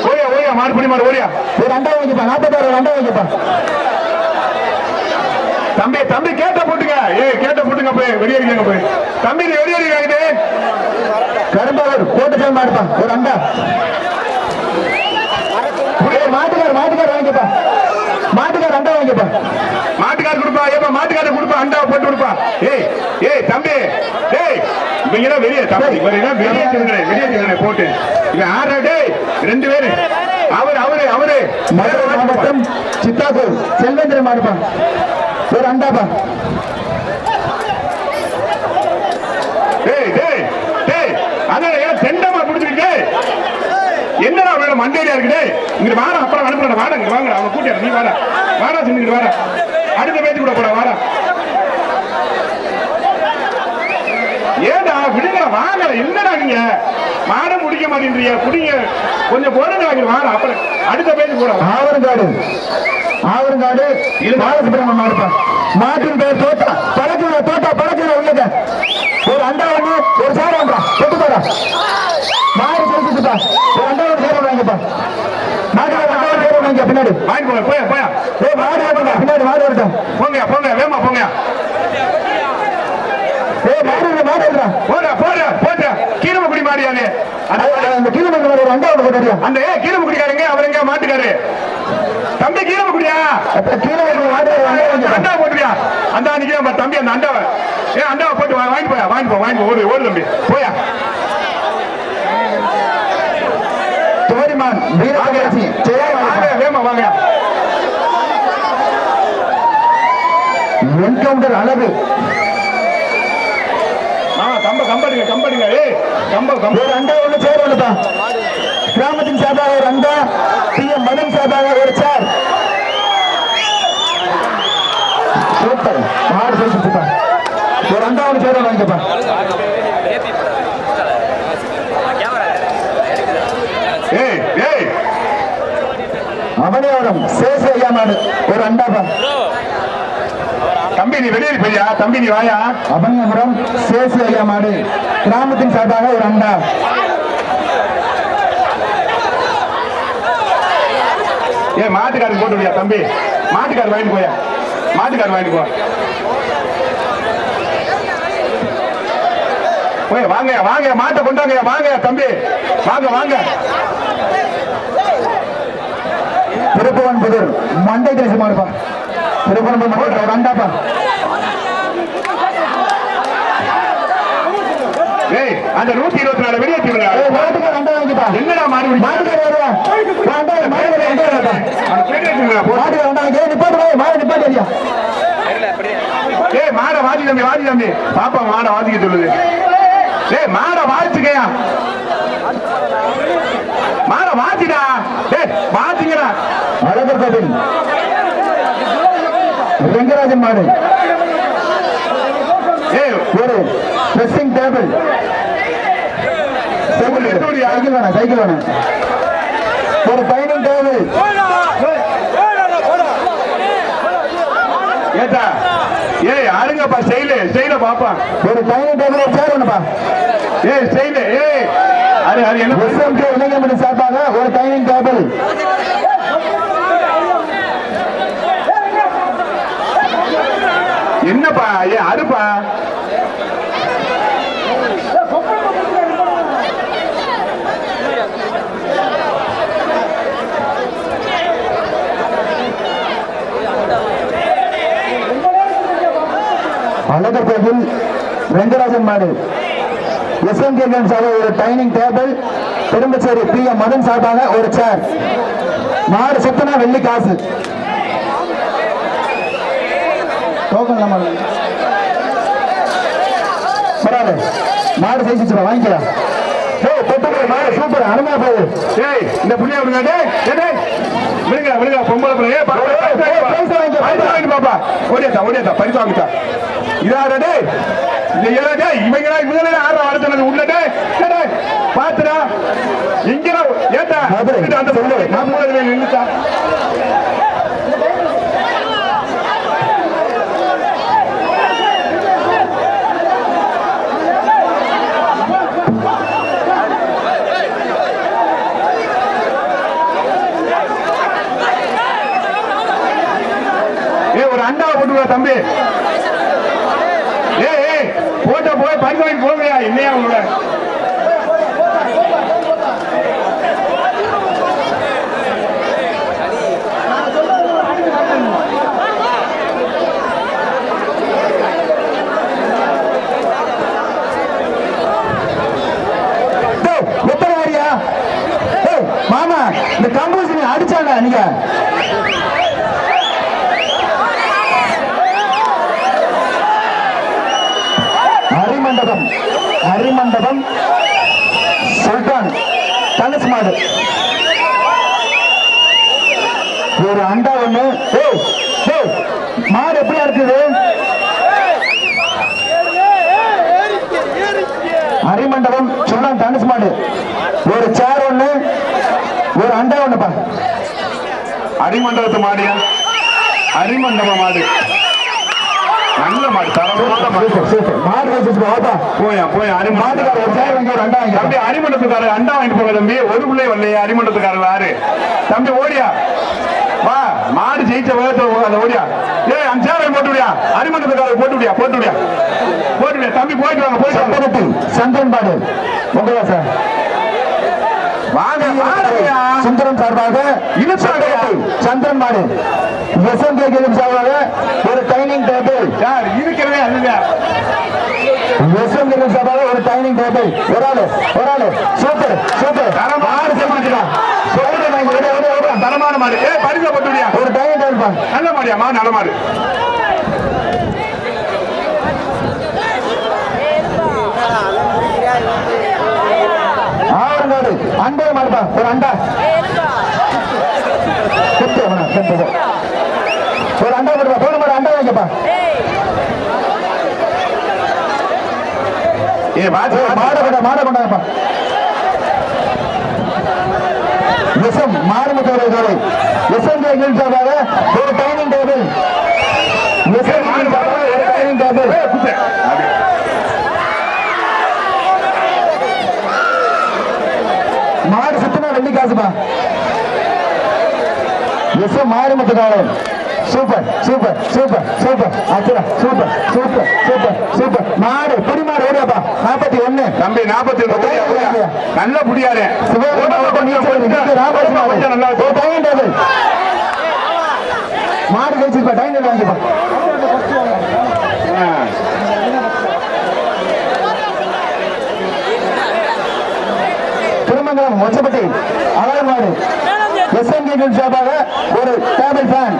ஓடியா மாடு புடி மாடு. ஓடியா ஒரு அண்டா வாங்கிப்பா. 46 அண்டா வாங்கிப்பா. தம்பி தம்பி கேட்ட போட்டுங்க. கேட்ட போட்டுங்க. போய் வெளியேறிங்க. போய் தம்பி வெளியேறிங்க. கரும்பாவூர் கோட்டை மாடுப்பா. ஒரு அண்டா. மாட்டுக்கார் வாங்கிப்பா. மாட்டுக்கார் அண்டா வாங்கிப்பா. மாட்டுக்கார் கொடுப்பா. ஏப்பா மாட்டுக்கார கொடுப்பா. அண்டா போட்டு கொடுப்பா. தம்பி இவங்க வெளியே தம்பி வெளியே போட்டு இவன் ஆறு. 2 பேரு. அவரு மதுரை மாவட்டம் சித்தாப்பூர் செல்வேந்திரன் மாடுப்பா. ஒரு அண்டாப்பா. தெண்டமா புடிச்சிருக்கு. என்னடா மண்டேரியா இருக்குது. இங்க வாட அப்புறம் அனுப்புற. வாடங்க வாங்க. அவன் கூட்டியாரு. நீ வாடா. வாடா செஞ்சுக்கிட்டு வாடா. அடுத்த பேச்சு கூட போட. வாடா ஏடா விடுங்க வாங்க, என்னடா நீங்க மாட முடிக்க மாட்டேன்றீங்க, குடிங்க கொஞ்சம் போடுங்க வாங்க. அப்புறம் அடுத்த பேருக்கு கூட ஆவரங்காடு பாலசுப்ரமணியம் மாடுப்பா. மாட்டின் பேர் தோட்டா பழக்கிற உள்ளத ஒரு அண்டா ஒண்ணு ஒரு சேர ஒன்றா தொட்டு போறா மாடு சேர்த்துப்பா. ஒரு அண்டா ஒரு சேர வாங்கிப்பா. பின்னாடி வாங்கி போங்க. போயா மாடு வரட்டா பின்னாடி மாடு வரட்டும். போங்க வேமா போங்க. போட கீரமக்குடி மாடியானே அந்த கீழமங்கல ஒரு அண்டா ஒன்று போட்டா அந்த கீரமக்குடிக்காரங்க அவர் எங்க மாட்டுக்காரு தம்பி கீரமக்குடியா அண்டா போட்டுறியா அந்த நிக்கிற தம்பி அந்த அண்டாவை அண்டாவை போட்டு வாங்கி போ ஓடு தம்பி போயா. தோரிமான் வேமா வாங்க. என்கவுண்டர் அளவு கம்படுங்க ஒரு அண்டா ஒண்ணு சேர் ஒண்ணுப்பா. கிராமத்தின் சார்பாக ஒரு அண்டா, PM மதன் சார்பாக ஒரு சேர். சூப்பர் மாடு சேர்த்துப்பா. ஒரு அண்டா ஒண்ணு சேர் வாங்கிப்பா. அவனியாவரம் சேசு ஐயா மாடு ஒரு அண்டாப்பா. தம்பி நீ வெளியே போய்யா, தம்பி நீ வாயா. அவனியாவரம் சேசு ஐயா மாடு கிராமத்தின் சார்பாக ஒரு அண்டா. மாட்டுக்காரன் போட்டு விடியா தம்பி, மாட்டுக்காரர் வாங்கிட்டு போயா, மாட்டுக்காரர் வாங்கிட்டு போய் வாங்க மாட்டை கொண்டாங்க வாங்க தம்பி வாங்க. திருப்புவன் புதூர் மண்டை தெரிசு மாடுப்பா. திருப்புவன் மண்டை ஒரு அண்டாப்பா. அந்த 124 வெளியேற்றிடுங்க. மாட்டுக்கார அண்டா வாங்கிப்பா. என்னடா மாடு மாட்டுக்கார வருவா மாட்டுக்கார நிப்பாட்டு மாட வாதி தம்பி பாப்பா மாட வாதிக்க சொல்லுது. மாட வாதிச்சுக்கையா, மாட வாத்திடா வாத்திங்கடா. அழகர் கோவில் ரெங்கராஜன் மாடு ஒரு ட்ரெஸ்ஸிங் டேபிள். சைக்கிள் வேணும் ஒரு டைனிங் டேபிள். ஏட்டா அருங்கப்பா செயல பாப்பா. ஒரு டைனிங் டேபிள் ஒரு சேர் வேணுப்பா. செயல அது என்ன SMK இளைஞமணி சார்பாக ஒரு டைனிங் டேபிள். என்னப்பா அருப்பா. அழகர் கோவில் ரெங்கராஜன் மாடு SMK சார்பாக ஒரு dining table. Perumpacheri PM Madhan சார்பாக ஒரு சேர். மாடு சுத்தனா வெள்ளி காசு. பரவாயில்ல மாடு செய்ச்சு வாங்கிக்கலாம். மாடு சூப்பர் அருமையா போகுது. இந்த புள்ளியா விடுங்க பொம்பளை பாப்பா ஓடியாத்தா பரிசு வாங்கிட்டா. இதாடே இவங்க ஆறு அடுத்தது உள்ளடே பாத்துடா இங்க ஏட்டா அந்த சொல்லு நம்ம நின்றுட்டா. ஒரு அண்டாவை போட்டு தம்பி. போட்ட போய் பரிசு வாங்கி போங்கயா. என்னையா உங்களோட எத்தனை வாரியா மாமா இந்த கம்போஸ் அடிச்சாங்க நீங்க. ஹரிமண்டபம் சுல்தான் தனுஷ் மாடு ஒரு அண்டா ஒண்ணு. மாடு எப்படியா இருக்குது? திருமங்கலம் தனுஷ் மாடு ஒரு சேர் ஒண்ணு ஒரு அண்டா ஒண்ணுப்பா. அரிமண்டலத்து மாடியா? அரிமண்டப மாடு நல்ல மாடு, தரமான மாடு. மாடு வச்சு வாப்பா. போயா போயா மாட்டுக்கார ஒரு சேர் வாங்கி ஒரு அண்டா வாங்கி. தம்பி அரிமண்டத்துக்காரர் அண்டா வாங்கிட்டு போங்க தம்பி. ஒரு பிள்ளை வரலையே அரிமண்டத்துக்காரர் யாரு? தம்பி ஓடியா வா, மாடு ஜெயிச்ச வேகத்துல அந்த ஓடியா. ஏய் அந்த சேரை போட்டு விடியா, அரிமண்டத்துக்காரர் போட்டு விடியா, போட்டு விடியா, போட்டு விடியா. தம்பி போயிட்டு வாங்க, போயிட்டு வாங்க. சந்திரன் பாடு உங்களா சார்? வாங்க வாங்கயா. சுந்தரம் சார்பாக சந்திரன் மாடு எஸ்எம்கே சார்பாக ஒரு டைனிங் டேபிள். யார் இருக்கிறதே அதுதான். எஸ்எம்கே சார்பாக ஒரு டைனிங் டேபிள். ஒரு ஆளு சூப்பர் சூப்பர் மாடு சமாளிக்கலாம். தரமான மாடு. ஏ பரிசை போட்டு விடியா. ஒரு டைனிங் டேபிள் நல்ல மாடியா, மா நல்ல மாடு. ஆவரங்காடு அண்டை மாடுப்பா. ஒரு அண்டா ஒரு அண்டா போடுப்பா. போன மாடு அண்டா வாங்கப்பா. ஏ பாத்து மாட கொண்டாப்பா. எஸ்எம் மாறுமுத்தோரை தோலை எஸ்எம்கே சார்பாக ஒரு டைனிங் டேபிள். டைனிங் டேபிள் மாடு சுத்தினா வெள்ளி காசுப்பா. எஸ்எம் மாறுமுத்துக்காரன் சூப்பர் சூப்பர் சூப்பர் சூப்பர் அச்சுரா சூப்பர் சூப்பர் சூப்பர் சூப்பர் மாடு புடிமாடு ஓடியாப்பா. 41 தம்பி 41 நல்ல புடியாரு. மாடு கழிச்சிருப்பா. டைம் வாங்கிப்பா. திருமங்கலம் ஒச்சப்பட்டி அழகு மாடு எஸ்எம்கே சார்பாக ஒரு டேபிள் ஃபேன்.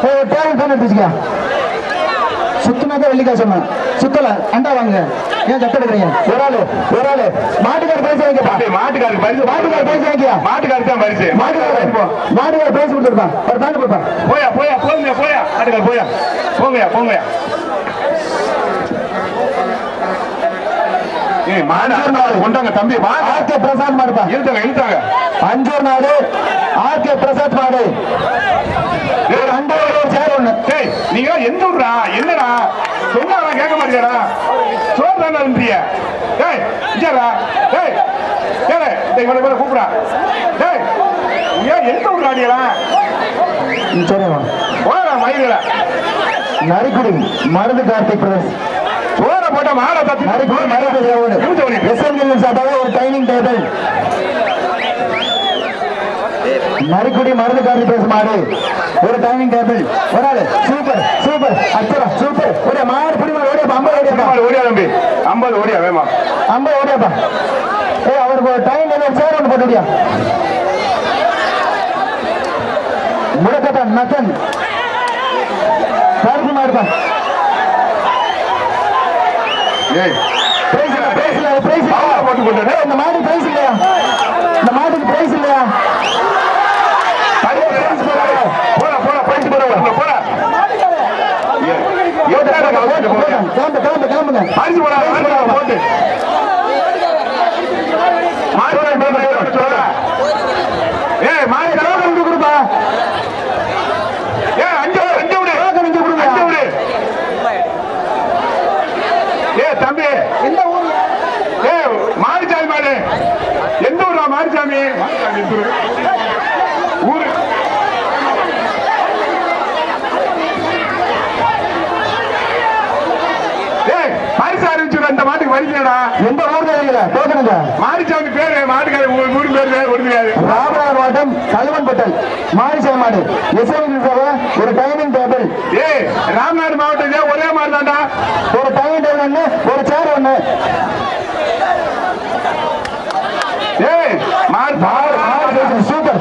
டேபிள் ஃபேன் எடுத்துச்சுக்கா. சுத்தமாக வெள்ளிக்கா சொன்னேன். சுத்தல அண்டா வாங்க. ஏன் கட்ட எடுக்கிறீங்க? ஒரு ஆளு மாட்டுக்கார பரிசு வாங்கிப்பா. மாட்டுக்காரர் பரிசு வாங்கியா. மாட்டுக்காரர் தான் பரிசு. மாட்டுக்கார பரிசு கொடுத்துருப்பான். ஒரு பேண்ட் கொடுப்பான். போயா போயா போங்க போயா. மாட்டுக்காரர் போயா போங்கயா போங்கயா. கொண்டாங்க தம்பி. ஆர்கே பிரசாத் மாடுப்பா. இழுத்தாங்க. அஞ்சூர் நாடு ஆர்கே பிரசாத் மாடு. சேர் ஒண்ணு. நீங்க எந்த ஊர்ரா? என்னடா சொன்னா கேட்க மாட்டேங்கிறா. சோறு தானே இருந்தியா? கூப்பிடா. எந்த ஊர் ஆடியலா? மயில நரிக்குடி மருந்து கார்த்திக் பிரதேஷ். சோற போட்ட மாலை தத்தி ஒரு டைனிங் டேபிள். நரிக்குடி மருந்து கார்த்திக் பிரதேஷ் மாடு ஒரு டைனிங் டேபிள். ஒரு ஆளு சூப்பர் சூப்பர் அச்சரா சூப்பர். ஒரு மாடு பிடி மாடு ஓடியாப்பா. 50 ஓடியா தம்பி. 50 ஓடியா வேமா. 50 ஓடியாப்பா. அவருக்கு ஒரு டைனிங் டேபிள் சேர் ஒன்று போட்டுடியா. முடக்கத்தான் நத்தன் கருப்பு மாடுப்பா. இந்த மாடு பிரைஸ் இல்லையா? இந்த மாட்டுக்கு பிரைஸ் இல்லையா? தம்பி எந்த ஊர்? மாரிசாமி மாடு. எந்த ஊரா? மாரிசாமி ஊரு. பரிசு அறிவிச்சு அந்த மாட்டுக்கு வரிக்கலடா. எந்த ஊர்ல மாரிசாமி பேரு மாட்டுக்கார ஊரு பேரு ஒருமையாது. ராமநாதர் மாவட்டம் கல்வன்பட்டல் மாரிசாமி மாடு ஒரு டைனிங் டேபிள். ராமநாடு மாவட்டம் ஒரே மாதிரி தான்டா. ஒரு டைனிங் டேபிள் ஒண்ணு ஒரு சேர் ஒண்ணு. சூப்பர்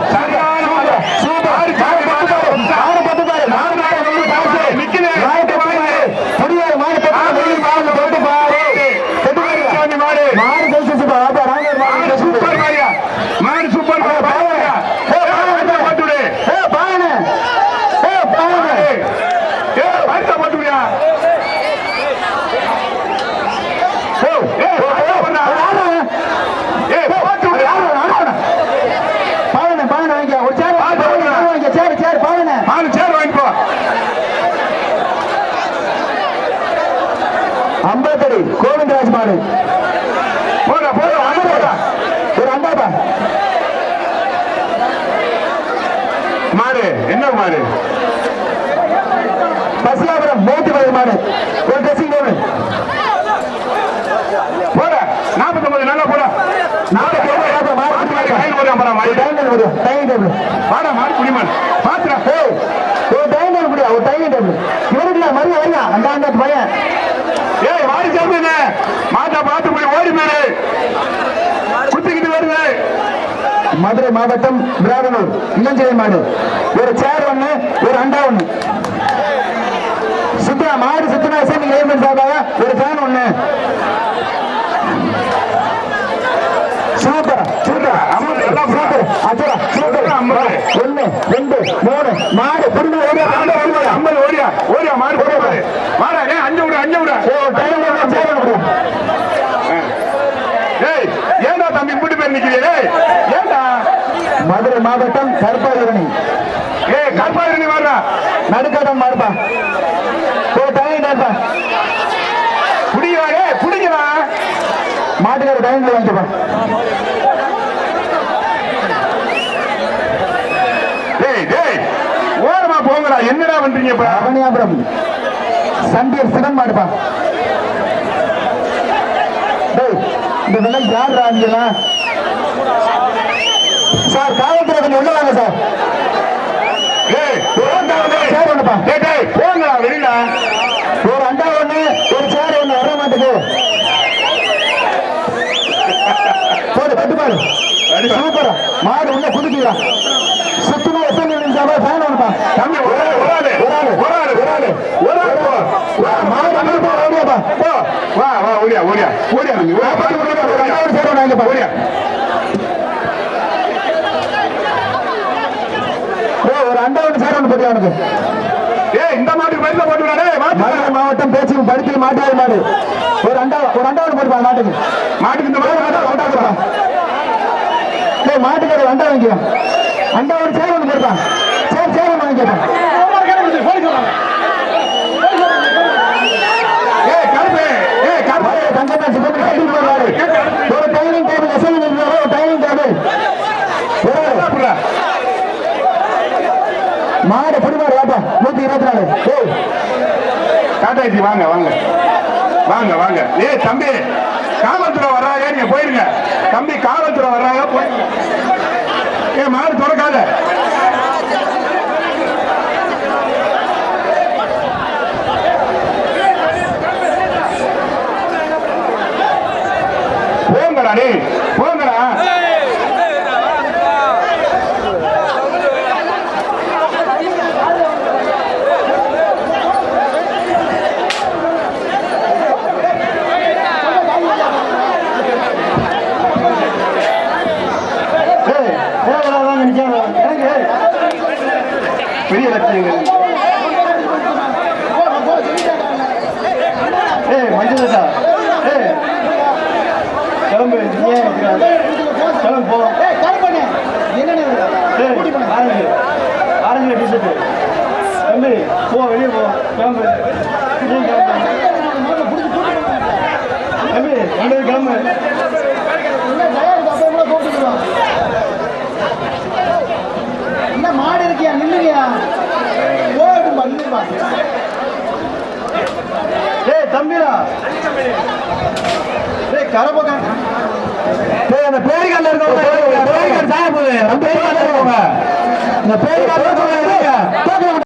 என்ன மாடு பசியாபுரம் மூர்த்தி பழைய மாடு ஒரு ட்ரெஸ்ஸிங் டேபிள் போட 49 நல்லா போட வாடா மாடு குடிமான் பாத்துடா ஒரு டைம் டேபிள் ஒரு டைம் டேபிள் இவருக்குல மறுபடியும் வரீங்க அந்த பையன் ஏய் வாடி சாப்பிடுங்க மாட்டா பார்த்து போய் ஓடி மேலே குத்திக்கிட்டு வருது மதுரை மாவட்டம் விராதனூர் இளஞ்செய் மாடு ஒரு சேர் ஒண்ணு ஒரு அண்டா ஒண்ணு சுத்தா மாடு சுத்தினா நீங்க ஏன் சாப்பிடாத ஒரு ஃபேன் ஒண்ணு சூப்பர் சூப்பர் சூப்பர் அச்சரா சூப்பர் 1 2 3 மாடு புடிங்க ஓடியா 50 ஓடியா ஓடியா மாடு போடு மாடா ஏய் 5 விடு டைம் சேர் ஒண்ணு ஏய் ஏண்டா தம்பி முடி பேர் நிக்கிறீங்க ஏய் ஏண்டா மதுரை மாவட்டம் கருப்பாயிரணி ஏய் கருப்பாயிரணி வாடா நடுக்காட்டம் மாடுப்பா ஒரு டைம் டேப்பா புடிங்கடா ஏய் புடிங்கடா மாட்டுக்கார டைம்ல வாங்கிப்பா டேய் டேய் ஓரமா போங்கடா என்னடா பண்றீங்க இப்ப அவனியாபுரம் சண்டியர் சிவன் மாடுப்பா டேய் இந்த வெள்ளம் யார் ராஞ்சிலாம் சார் காவல்துறை கொஞ்சம் உள்ள வாங்க சார் ஏய் சேர் ஒண்ணுப்பா டேய் டேய் போங்கடா வெளியில ஒரு அண்டா ஒண்ணு ஒரு சேர் ஒண்ணு வர மாட்டேங்குது போடு பட்டு பாரு சூப்பரா மாடு உள்ள குதிக்கலாம் சுத்தமா எத்தனை நிமிஷம் ஃபேன் ஒண்ணுப்பா தம்பி ஒரு ஆளு மாடு அனுப்பா ஓடியாப்பா போ வா வா ஓடியா தம்பி சேர் ஒண்ணு வாங்கிப்பா ஓடியா ஒரு அண்டா ஒண்ணு சேர் ஒண்ணு போட்டியா உனக்கு ஏய் இந்த மாட்டுக்கு பரிசு போட்டுடா டேய் மதுரை மாவட்டம் பேச்சு படுத்தி மாட்டாது மாடு ஒரு அண்டா ஒண்ணு போடுப்பா மாட்டுக்கு இந்த மாடு மாட்டுக்கு ஒரு அண்டா வாங்கிக்கலாம் அண்டா ஒரு சேர் ஒண்ணு போடுப்பா சேர் ஒண்ணு வாங்கிக்கலாம் ஏய் கருப்பு தங்கத்தா சிவன் கட்டி போடுவாரு ஒரு டைனிங் டேபிள் எஸ்எல் ஒரு டைனிங் டேபிள் மாடு புடிமாடு வாப்பா 124 காட்டாச்சி வாங்க ஏய் தம்பி காவல்துறை வர்றாங்க நீங்க போயிருங்க தம்பி காவல்துறை வர்றாங்க போய் ஏ மாடு தொடக்காத போங்கடா டேய் போங்கடா பெரிய லட்சியங்கள் மஞ்சள் கிளம்பு கிளம்பு போ ஆரஞ்சு டிஷர்ட் தம்பி போ வெளியே போ கிளம்பு தம்பி ரெண்டு கிளம்பு மாடு இருக்கியா நில்லுங்கயா ஏய் தம்பிரா ஏய் கரபகா ஏய் அந்த பேரிகால்ல இருக்கவங்க பேரிகால் சாய போகுது அந்த பேரிகால்ல இருக்கவங்க இந்த பேரிகால்ல இருக்கவங்க